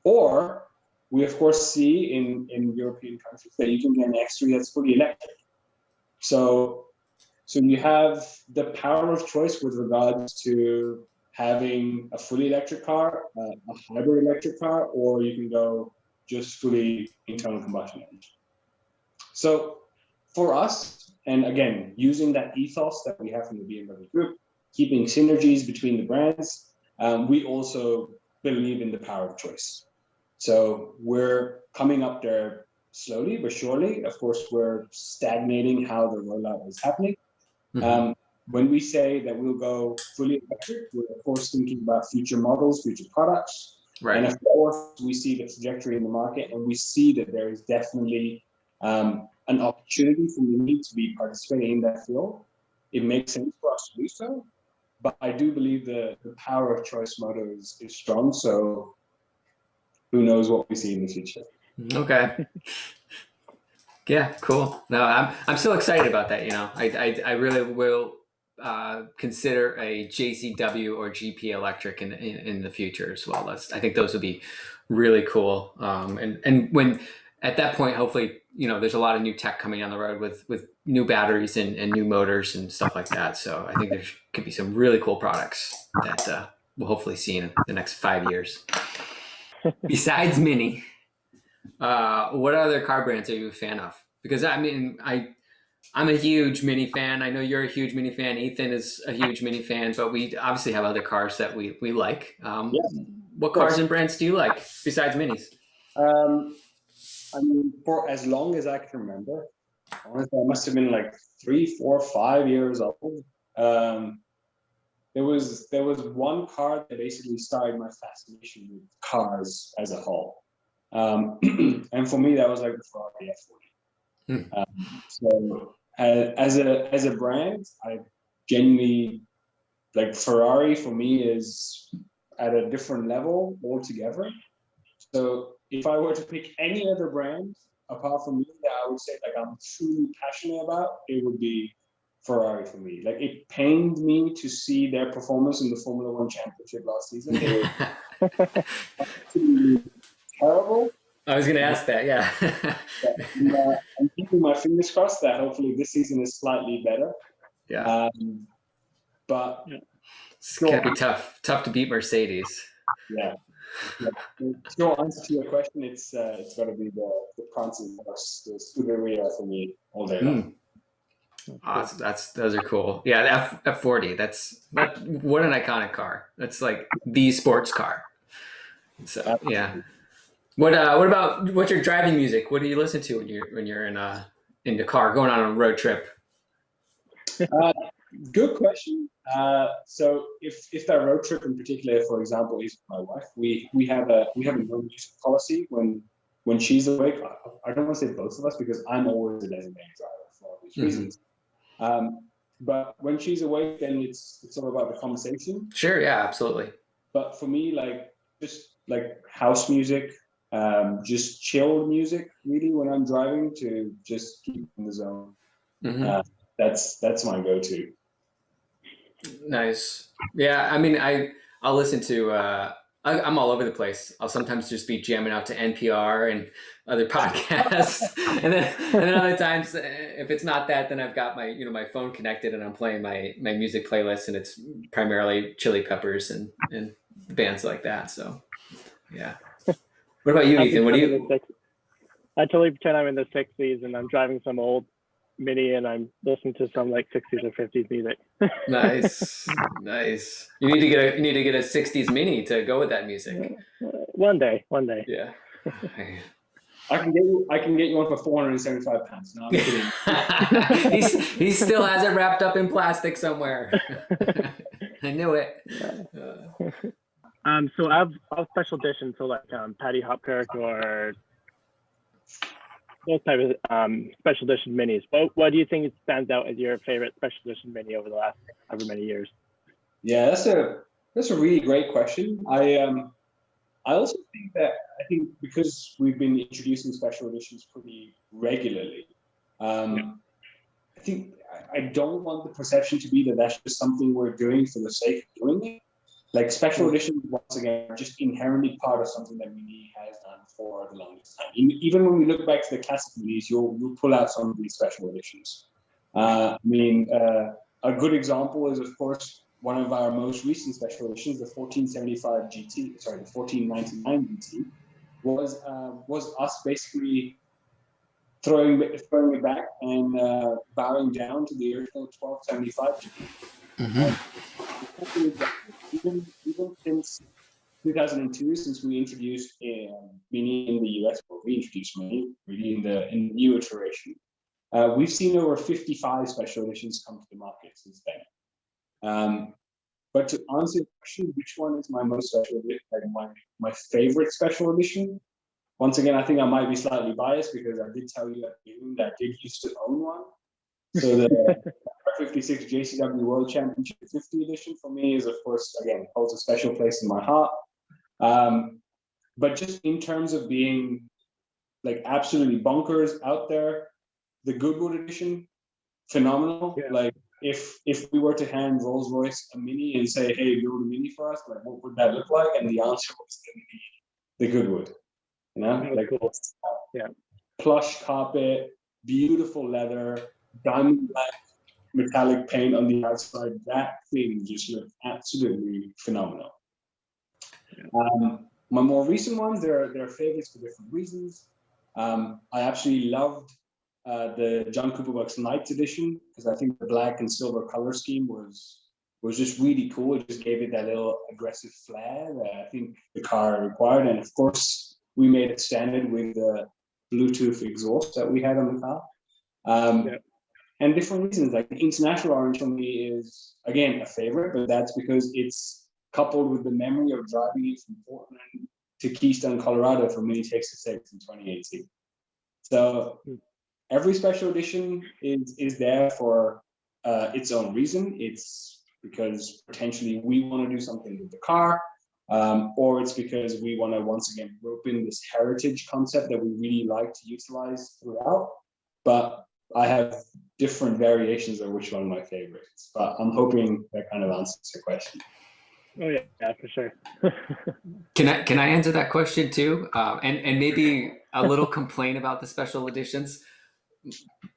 [SPEAKER 3] Or we, of course, see in European countries that you can get an X3 that's fully electric. So you have the power of choice with regards to having a fully electric car, a hybrid electric car, or you can go just fully internal combustion engine. So for us, and again, using that ethos that we have from the BMW Group, keeping synergies between the brands, we also believe in the power of choice. So we're coming up there slowly but surely. Of course, we're stagnating how the rollout is happening. When we say that we'll go fully electric, we're of course thinking about future models, future products. Right. And of course, we see the trajectory in the market, and we see that there is definitely an opportunity for me to be participating in that field. It makes sense for us to do so. But I do believe the power of choice motto is strong. So who knows what we see in the future.
[SPEAKER 1] Okay. Yeah, cool. No, I'm so excited about that. You know, I really will consider a JCW or GP electric in the future as well. I think those would be really cool. And when at that point, hopefully, you know, there's a lot of new tech coming on the road with new batteries and new motors and stuff like that. So I think there could be some really cool products that we'll hopefully see in the next 5 years. Besides Mini, what other car brands are you a fan of? Because I mean, I'm a huge Mini fan. I know you're a huge Mini fan. Ethan is a huge Mini fan, but we obviously have other cars that we like. Yes, what cars and brands do you like besides Minis?
[SPEAKER 3] I mean, for as long as I can remember, honestly, I must have been like 3, 4, 5 years old. There was one car that basically started my fascination with cars as a whole. And for me, that was like the Ferrari F40. So as a brand, I genuinely like Ferrari. For me, is at a different level altogether. So if I were to pick any other brand apart from me that I would say like I'm truly passionate about, it would be Ferrari for me. Like it pained me to see their performance in the Formula One Championship last season. It was absolutely terrible.
[SPEAKER 1] I was going to ask that, yeah.
[SPEAKER 3] I'm keeping my fingers crossed that hopefully this season is slightly better.
[SPEAKER 1] Yeah.
[SPEAKER 3] But
[SPEAKER 1] it's going to be tough to beat Mercedes.
[SPEAKER 3] Yeah. Short answer to your question, it's got to be the prancing horse, the Scuderia for me all day long.
[SPEAKER 1] Awesome. Those are cool. Yeah, the F40. What an iconic car. That's like the sports car. So yeah. What about what's your driving music? What do you listen to when you're in the car going on a road trip?
[SPEAKER 3] Good question. So if that road trip in particular, for example, is with my wife, we have a no music policy when she's awake. I don't want to say both of us because I'm always the designated driver for obvious reasons. But when she's awake, then it's all about the conversation.
[SPEAKER 1] Sure. Yeah. Absolutely.
[SPEAKER 3] But for me, like just like house music, just chill music, really, when I'm driving to just keep in the zone. That's my go-to.
[SPEAKER 1] Nice. Yeah. I mean, I'll listen to. I'm all over the place. I'll sometimes just be jamming out to NPR and other podcasts, and then other times, if it's not that, then I've got my my phone connected and I'm playing my music playlist, and it's primarily Chili Peppers and bands like that. So, yeah. What about you, Ethan? What do you?
[SPEAKER 2] I totally pretend I'm in the 60s and I'm driving some old Mini and I'm listening to some like 60s or 50s music.
[SPEAKER 1] Nice. You need to get a 60s Mini to go with that music.
[SPEAKER 2] One day.
[SPEAKER 1] Yeah.
[SPEAKER 3] I can get you one for £475. No, I'm kidding.
[SPEAKER 1] he still has it wrapped up in plastic somewhere. I knew it.
[SPEAKER 2] So I have special editions, so like Paddy Hopkirk or those type of special edition minis. What do you think stands out as your favorite special edition mini over the last however many years?
[SPEAKER 3] Yeah, that's a really great question. I also think because we've been introducing special editions pretty regularly, I think I don't want the perception to be that that's just something we're doing for the sake of doing it. Like special editions, once again, are just inherently part of something that Mini has done for the longest time. Even when we look back to the classic Minis, you'll pull out some of these special editions. A good example is, of course, one of our most recent special editions, the 1475 GT, sorry, the 1499 GT, was us basically throwing it back and bowing down to the original 1275 GT. Even since 2002, since we introduced Mini in the US, or reintroduced Mini really in the new iteration, we've seen over 55 special editions come to the market since then. But to answer your question, which one is my most special edition, like my favorite special edition? Once again, I think I might be slightly biased because I did tell you at the beginning that I did used to own one. So the 56 JCW World Championship 50 edition for me is, of course, again, holds a special place in my heart. But just in terms of being like absolutely bonkers out there, the Goodwood edition, phenomenal. Yeah. Like if we were to hand Rolls-Royce a Mini and say, hey, build a Mini for us, like what would that look like? And the answer was going to be the Goodwood. You know, like cool. Plush carpet, beautiful leather, diamond black metallic paint on the outside. That thing just looked absolutely phenomenal. My more recent ones, they're favorites for different reasons. I absolutely loved the John Cooper Works Knights edition because I think the black and silver color scheme was just really cool. It just gave it that little aggressive flair that I think the car required, and of course we made it standard with the Bluetooth exhaust that we had on the car. And different reasons, like the International Orange for me is, again, a favorite, but that's because it's coupled with the memory of driving it from Portland to Keystone, Colorado for Mini Takes the States in 2018. So every special edition is there for its own reason. It's because potentially we want to do something with the car, or it's because we want to once again rope in this heritage concept that we really like to utilize throughout. But I have different variations of which one of my favorites, but I'm hoping that kind of answers your question.
[SPEAKER 2] Oh yeah, for sure.
[SPEAKER 1] Can I answer that question too? And maybe a little complaint about the special editions.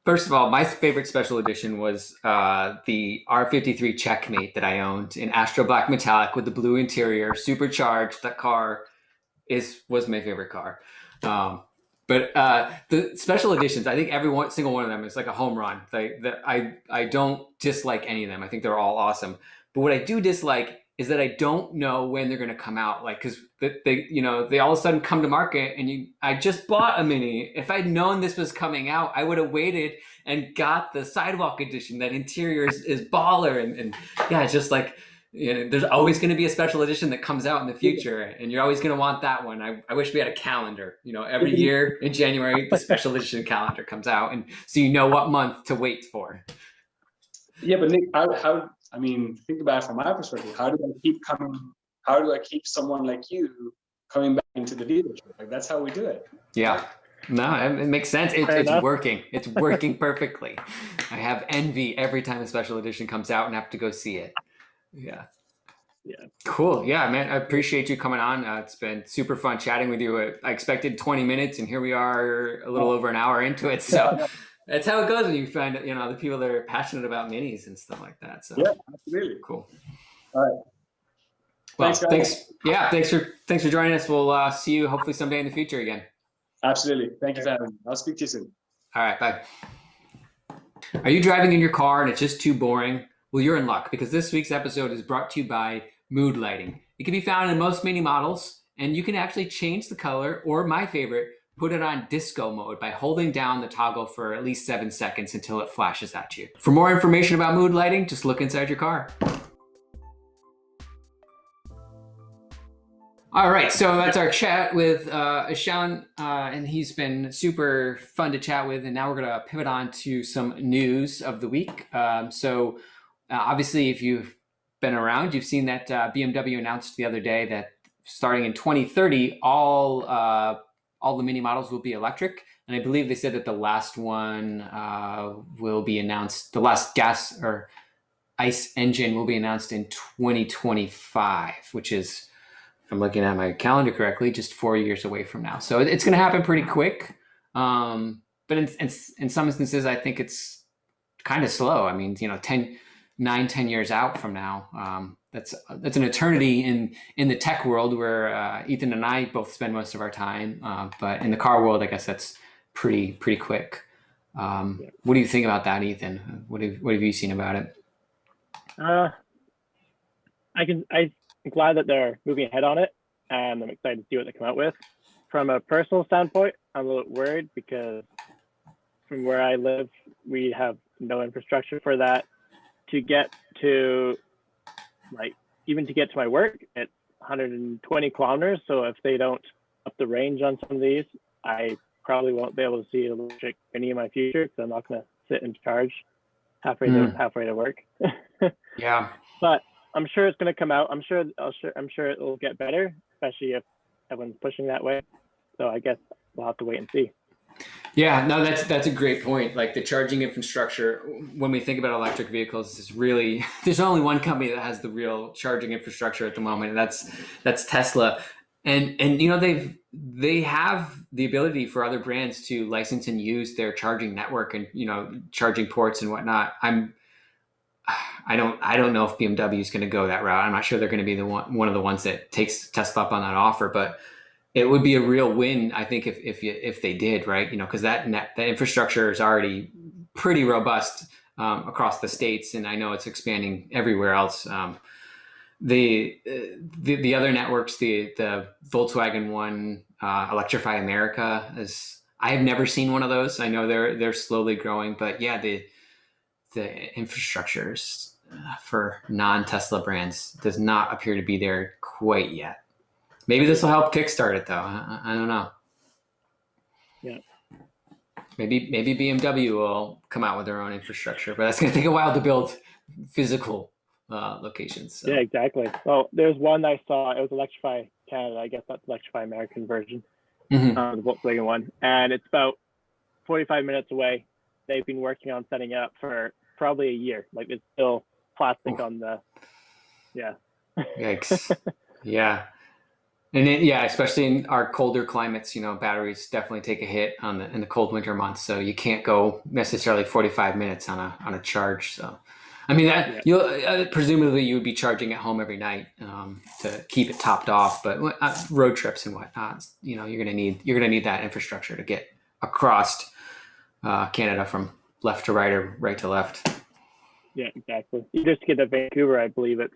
[SPEAKER 1] First of all, my favorite special edition was the R53 Checkmate that I owned in Astro Black Metallic with the blue interior, supercharged. That car was my favorite car. But the special editions, I think every single one of them is like a home run. I don't dislike any of them. I think they're all awesome. But what I do dislike is that I don't know when they're going to come out. Like, because they all of a sudden come to market, and I just bought a Mini. If I'd known this was coming out, I would have waited and got the Sidewalk edition. That interior is baller, and yeah, it's just like, there's always going to be a special edition that comes out in the future, and you're always going to want that one. I wish we had a calendar. Every year in January, the special edition calendar comes out, and so you know what month to wait for.
[SPEAKER 3] Yeah, but Nick, how? I mean, think about it from my perspective. How do I keep someone like you coming back into the dealership? Like, that's how we do it.
[SPEAKER 1] Yeah. No, it makes sense. It's working. It's working perfectly. I have envy every time a special edition comes out and have to go see it. Yeah. Cool. Yeah, man. I appreciate you coming on. It's been super fun chatting with you. I expected 20 minutes, and here we are a little over an hour into it. So that's how it goes when you find the people that are passionate about minis and stuff like that. So
[SPEAKER 3] yeah, absolutely.
[SPEAKER 1] Cool.
[SPEAKER 3] All right.
[SPEAKER 1] Well, thanks. Yeah, thanks for joining us. We'll see you hopefully someday in the future again.
[SPEAKER 3] Absolutely. Thank you for having me. I'll speak to you soon.
[SPEAKER 1] All right. Bye. Are you driving in your car and it's just too boring? Well, you're in luck, because this week's episode is brought to you by Mood Lighting. It can be found in most Mini models, and you can actually change the color, or my favorite, Put it on disco mode by holding down the toggle for at least 7 seconds until it flashes at you. For more information about mood lighting, just look inside your car. All right, so that's our chat with Ishaan, and he's been super fun to chat with. And now we're going to pivot on to some news of the week. Obviously, if you've been around, you've seen that BMW announced the other day that starting in 2030, all the Mini models will be electric. And I believe they said that the last one will be announced, the last gas or ICE engine will be announced in 2025, which is, if I'm looking at my calendar correctly, just 4 years away from now. So it's going to happen pretty quick. But in some instances, I think it's kind of slow. I mean, 10 years out from now, that's an eternity in the tech world where Ethan and I both spend most of our time. But in the car world, I guess that's pretty quick. What do you think about that, Ethan? What have you seen about it?
[SPEAKER 2] I'm glad that they're moving ahead on it, and I'm excited to see what they come out with. From a personal standpoint, I'm a little worried because from where I live, we have no infrastructure for that. To get to, even to get to my work, it's 120 kilometers. So if they don't up the range on some of these, I probably won't be able to see an electric Mini in my future because I'm not going to sit and charge halfway to work.
[SPEAKER 1] Yeah.
[SPEAKER 2] But I'm sure it's going to come out. I'm sure it will get better, especially if everyone's pushing that way. So I guess we'll have to wait and see.
[SPEAKER 1] Yeah, no, that's a great point. Like the charging infrastructure, when we think about electric vehicles, is really, there's only one company that has the real charging infrastructure at the moment, and that's Tesla. And they have the ability for other brands to license and use their charging network and charging ports and whatnot. I don't know if BMW is going to go that route. I'm not sure they're going to be one of the ones that takes Tesla up on that offer, but it would be a real win, I think, if they did, right? Because that infrastructure is already pretty robust across the states, and I know it's expanding everywhere else. The other networks, the Volkswagen one, Electrify America, I have never seen one of those. I know they're slowly growing, but yeah, the infrastructures for non-Tesla brands does not appear to be there quite yet. Maybe this will help kickstart it, though. I don't know.
[SPEAKER 2] Yeah.
[SPEAKER 1] Maybe BMW will come out with their own infrastructure, but that's going to take a while to build physical locations. So.
[SPEAKER 2] Yeah, exactly. Well, there's one I saw. It was Electrify Canada. I guess that's Electrify American version, the Volkswagen one, and it's about 45 minutes away. They've been working on setting it up for probably a year. Like it's still plastic on the. Yeah.
[SPEAKER 1] Yikes. Yeah. And especially in our colder climates, batteries definitely take a hit in the cold winter months. So you can't go necessarily 45 minutes on a charge. So, I mean you'll presumably you would be charging at home every night to keep it topped off. But road trips and whatnot, you're gonna need that infrastructure to get across Canada from left to right or right to left.
[SPEAKER 2] Yeah, exactly. Just to get to Vancouver, I believe it's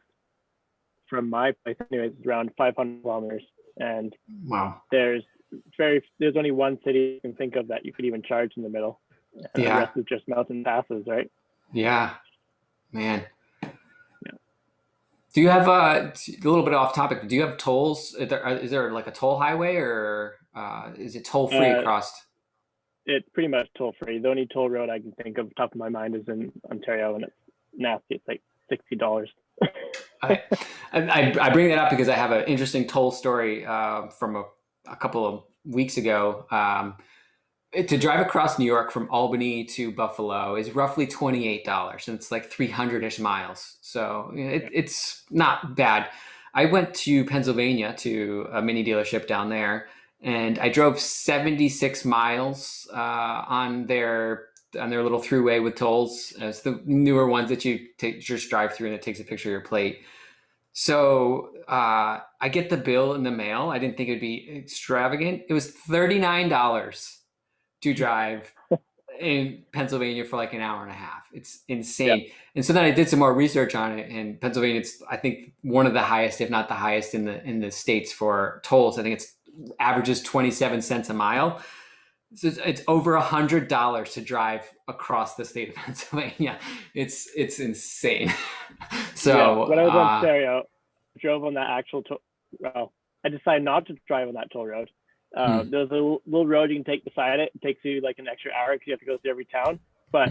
[SPEAKER 2] from my place anyways, it's around 500 kilometers. And
[SPEAKER 1] wow,
[SPEAKER 2] there's only one city you can think of that you could even charge in the middle. And the rest is just mountain passes, right?
[SPEAKER 1] Yeah, man. Yeah. Do you have a little bit off topic? Do you have tolls? Is there like a toll highway, or is it toll free across?
[SPEAKER 2] It's pretty much toll free. The only toll road I can think of top of my mind is in Ontario, and it's nasty. It's like $60.
[SPEAKER 1] I bring that up because I have an interesting toll story from a couple of weeks ago. To drive across New York from Albany to Buffalo is roughly $28, and it's like 300-ish miles. So it's not bad. I went to Pennsylvania to a Mini dealership down there, and I drove 76 miles on their little throughway with tolls. It's the newer ones that you just drive through and it takes a picture of your plate. So I get the bill in the mail. I didn't think it'd be extravagant. It was $39 to drive in Pennsylvania for like an hour and a half. It's insane. Yeah. And so then I did some more research on it, and Pennsylvania, it's I think one of the highest, if not the highest in the states for tolls. I think it's averages 27 cents a mile. So it's over $100 to drive across the state of Pennsylvania. It's insane. So
[SPEAKER 2] when I was on stereo, drove on that actual well, I decided not to drive on that toll road. There's a little road you can take beside it. It takes you like an extra hour because you have to go through every town. But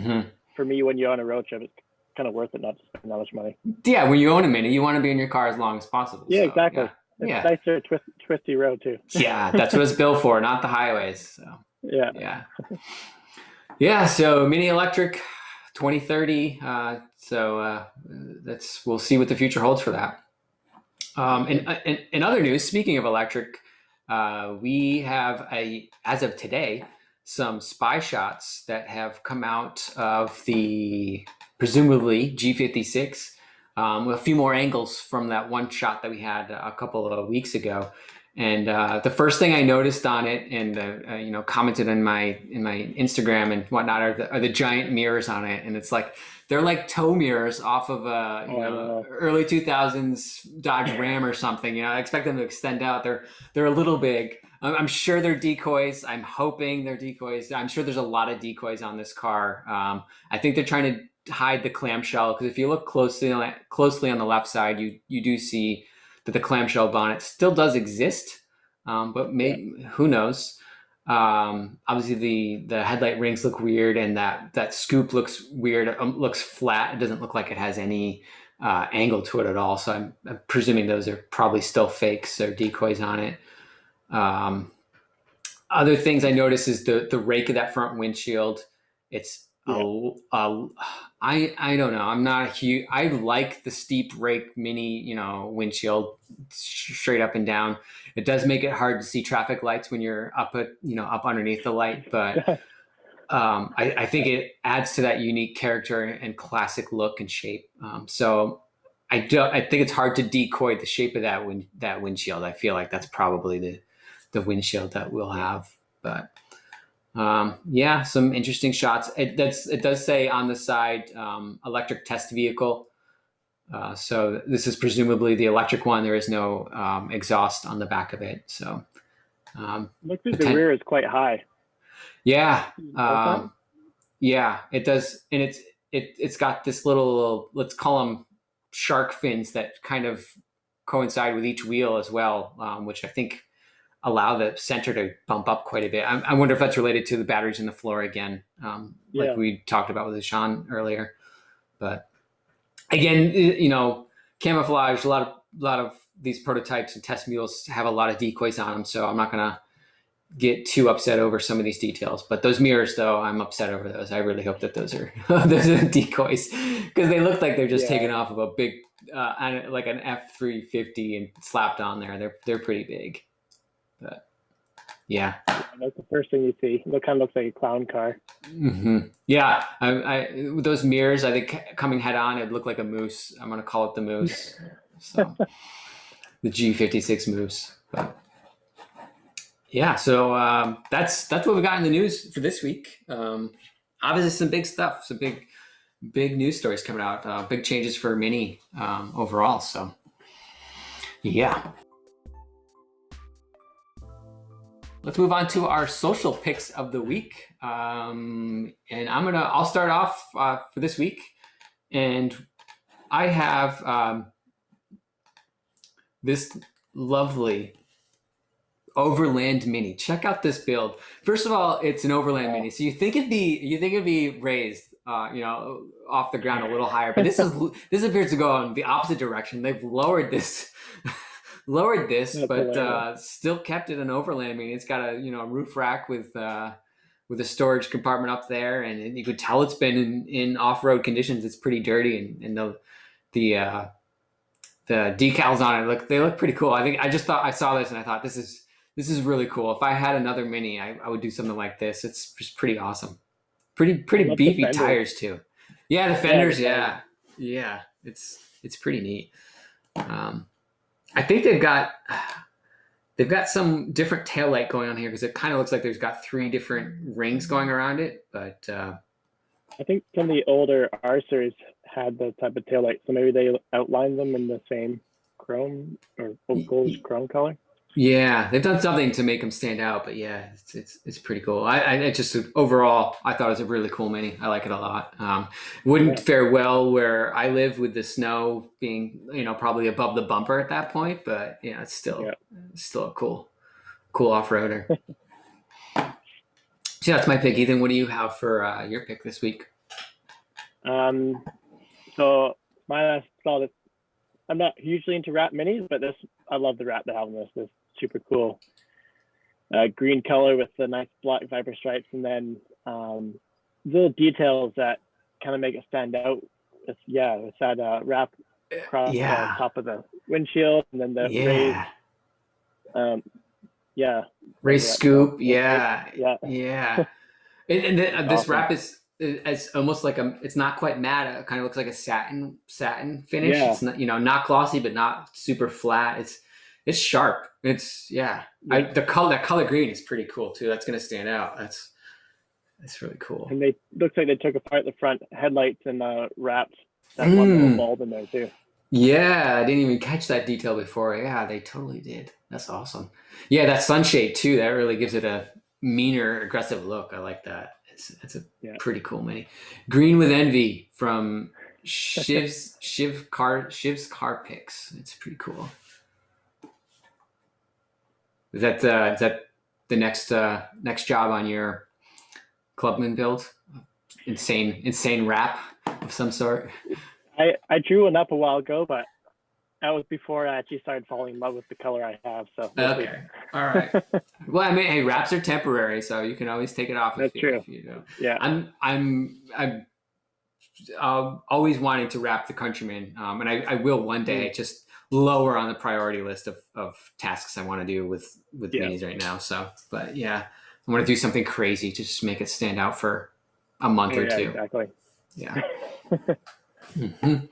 [SPEAKER 2] for me, when you're on a road trip, it's kind of worth it not to spend that much money.
[SPEAKER 1] Yeah, when you own a Mini, you want to be in your car as long as possible.
[SPEAKER 2] Yeah,
[SPEAKER 1] so,
[SPEAKER 2] exactly. It's nicer, twisty road too.
[SPEAKER 1] Yeah, that's what it's built for, not the highways. So yeah. So Mini electric, 2030. We'll see what the future holds for that. In other news, speaking of electric, we have as of today, some spy shots that have come out of the presumably G56. A few more angles from that one shot that we had a couple of weeks ago. And the first thing I noticed on it, and commented in my Instagram and whatnot, are the giant mirrors on it, and it's like they're like tow mirrors off of a early 2000s Dodge Ram or something. I expect them to extend out. They're a little big. I'm sure they're decoys. I'm hoping they're decoys. I'm sure there's a lot of decoys on this car. I think they're trying to hide the clamshell, because if you look closely on the left side, you do see that the clamshell bonnet still does exist, but maybe who knows? Obviously the headlight rings look weird, and that scoop looks weird. Looks flat. It doesn't look like it has any angle to it at all. So I'm presuming those are probably still fakes or decoys on it. Other things I noticed is the rake of that front windshield. It's I don't know. I'm not a huge. I like the steep rake Mini, windshield, straight up and down. It does make it hard to see traffic lights when you're up underneath the light, but I think it adds to that unique character and classic look and shape. So I think it's hard to decoy the shape of that windshield. I feel like that's probably the windshield that we'll have, but. Some interesting shots. It does say on the side, electric test vehicle. So this is presumably the electric one. There is no exhaust on the back of it. So
[SPEAKER 2] looks like the rear is quite high.
[SPEAKER 1] Yeah. It does. And it's got this little, let's call them shark fins that kind of coincide with each wheel as well, which I think allow the center to bump up quite a bit. I wonder if that's related to the batteries in the floor again, like we talked about with Ishaan earlier. But again, camouflage. A lot of these prototypes and test mules have a lot of decoys on them, so I'm not gonna get too upset over some of these details. But those mirrors, though, I'm upset over those. I really hope that those are decoys, because they look like they're just taken off of a big, like an F350 and slapped on there. They're pretty big. But
[SPEAKER 2] that's the first thing you see. It kind of looks like a clown car.
[SPEAKER 1] Mm-hmm. Yeah, with those mirrors, I think coming head on, it looked like a moose. I'm gonna call it the moose. So the G56 moose. But so that's what we got in the news for this week. Obviously, some big stuff, some big news stories coming out. Big changes for Mini overall. So yeah. Let's move on to our social picks of the week. And I'll start off for this week. And I have this lovely Overland Mini. Check out this build. First of all, it's an Overland Mini. So you think it'd be raised, off the ground a little higher, but this appears to go in the opposite direction. They've lowered this. But still kept it an Overland. I mean, it's got a roof rack with a storage compartment up there, and you could tell it's been in off-road conditions. It's pretty dirty, and the decals on it look pretty cool. I saw this and I thought this is really cool. If I had another Mini, I would do something like this. It's just pretty awesome. Pretty beefy tires too. Yeah, the fenders. Yeah. It's pretty neat. I think they've got some different taillight going on here, because it kind of looks like there's got 3 different rings going around it. But
[SPEAKER 2] I think some of the older R series had the type of taillight, so maybe they outlined them in the same chrome or gold chrome color.
[SPEAKER 1] Yeah, they've done something to make them stand out, but yeah, it's pretty cool. I just overall I thought it was a really cool mini. I like it a lot. Wouldn't
[SPEAKER 2] Yeah.
[SPEAKER 1] fare well where I live with the snow being probably above the bumper at that point, but yeah,
[SPEAKER 2] Yeah.
[SPEAKER 1] it's still a cool off roader. So that's my pick, Ethan. What do you have for your pick this week?
[SPEAKER 2] Um, so my saw this. I'm not hugely into wrap minis, but this I love the wrap they have on this. This is super cool. Green color with the nice black viper stripes, and then little details that kind of make it stand out. It's that wrap across the
[SPEAKER 1] Yeah,
[SPEAKER 2] top of the windshield, and then the raised,
[SPEAKER 1] yeah.
[SPEAKER 2] um, yeah,
[SPEAKER 1] Race
[SPEAKER 2] whatever that's called.
[SPEAKER 1] scoop, yeah,
[SPEAKER 2] Yeah,
[SPEAKER 1] yeah. And this
[SPEAKER 2] awesome.
[SPEAKER 1] wrap is almost like it's not quite matte. It kind of looks like a satin finish.
[SPEAKER 2] Yeah,
[SPEAKER 1] It's not glossy, but not super flat. It's sharp. It's yeah.
[SPEAKER 2] yeah.
[SPEAKER 1] The color that color green is pretty cool too. That's gonna stand out. That's really cool.
[SPEAKER 2] And they looks like they took apart the front headlights and wrapped that one little bulb in there too.
[SPEAKER 1] Yeah, I didn't even catch that detail before. Yeah, they totally did. That's awesome. Yeah, that sunshade too. That really gives it a meaner, aggressive look. I like that. It's a
[SPEAKER 2] Yeah.
[SPEAKER 1] pretty cool mini. Green with Envy from Shiv's Car Picks. It's pretty cool. Is that the next job on your Clubman build? Insane wrap of some sort.
[SPEAKER 2] I drew one up a while ago, but that was before I actually started falling in love with the color I have. So
[SPEAKER 1] Okay, all right. Well, I mean, hey, wraps are temporary, so you can always take it off.
[SPEAKER 2] That's true.
[SPEAKER 1] If you know.
[SPEAKER 2] Yeah.
[SPEAKER 1] I'm always wanting to wrap the Countryman, and I will one day. Just lower on the priority list of tasks I want to do with minis right now. So, but yeah, I want to do something crazy to just make it stand out for a month or two.
[SPEAKER 2] Exactly.
[SPEAKER 1] Yeah. Mm-hmm.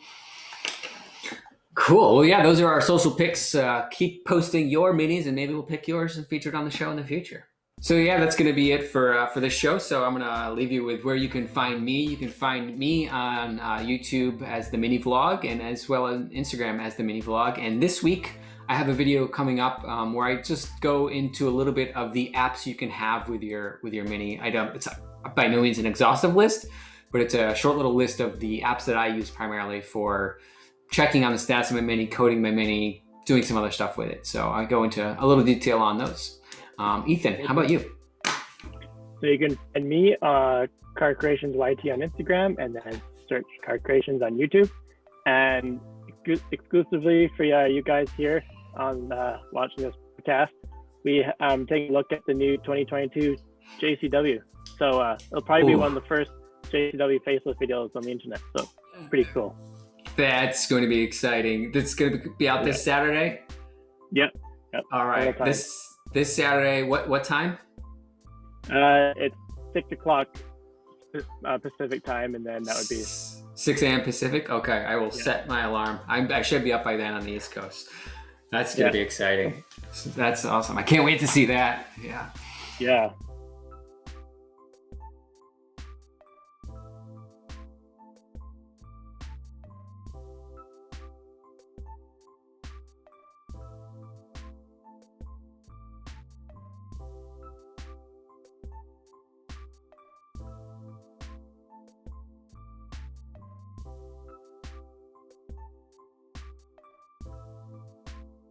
[SPEAKER 1] Cool. Well, yeah, those are our social picks. Keep posting your minis, and maybe we'll pick yours and feature it on the show in the future. So yeah, that's going to be it for this show. So I'm going to leave you with where you can find me. You can find me on YouTube as the Mini Vlog, and as well as Instagram as the Mini Vlog. And this week I have a video coming up where I just go into a little bit of the apps you can have with your Mini. It's by no means an exhaustive list, but it's a short little list of the apps that I use primarily for checking on the status of my Mini, coding my Mini, doing some other stuff with it. So I go into a little detail on those. Ethan, how about you?
[SPEAKER 2] So you can find me Car Creations YT on Instagram, and then search Car Creations on YouTube. And exclusively for you guys here on watching this podcast, we taking a look at the new 2022 JCW. So it'll probably be one of the first JCW facelift videos on the internet. So pretty cool. That's
[SPEAKER 1] going to be exciting. That's going to be out this Saturday?
[SPEAKER 2] Yep.
[SPEAKER 1] All right. This Saturday, what time?
[SPEAKER 2] It's 6 o'clock Pacific time, and then that would be
[SPEAKER 1] 6 a.m. Pacific. Okay, I will set my alarm. I should be up by then on the East Coast. That's gonna be exciting. That's awesome. I can't wait to see that. Yeah.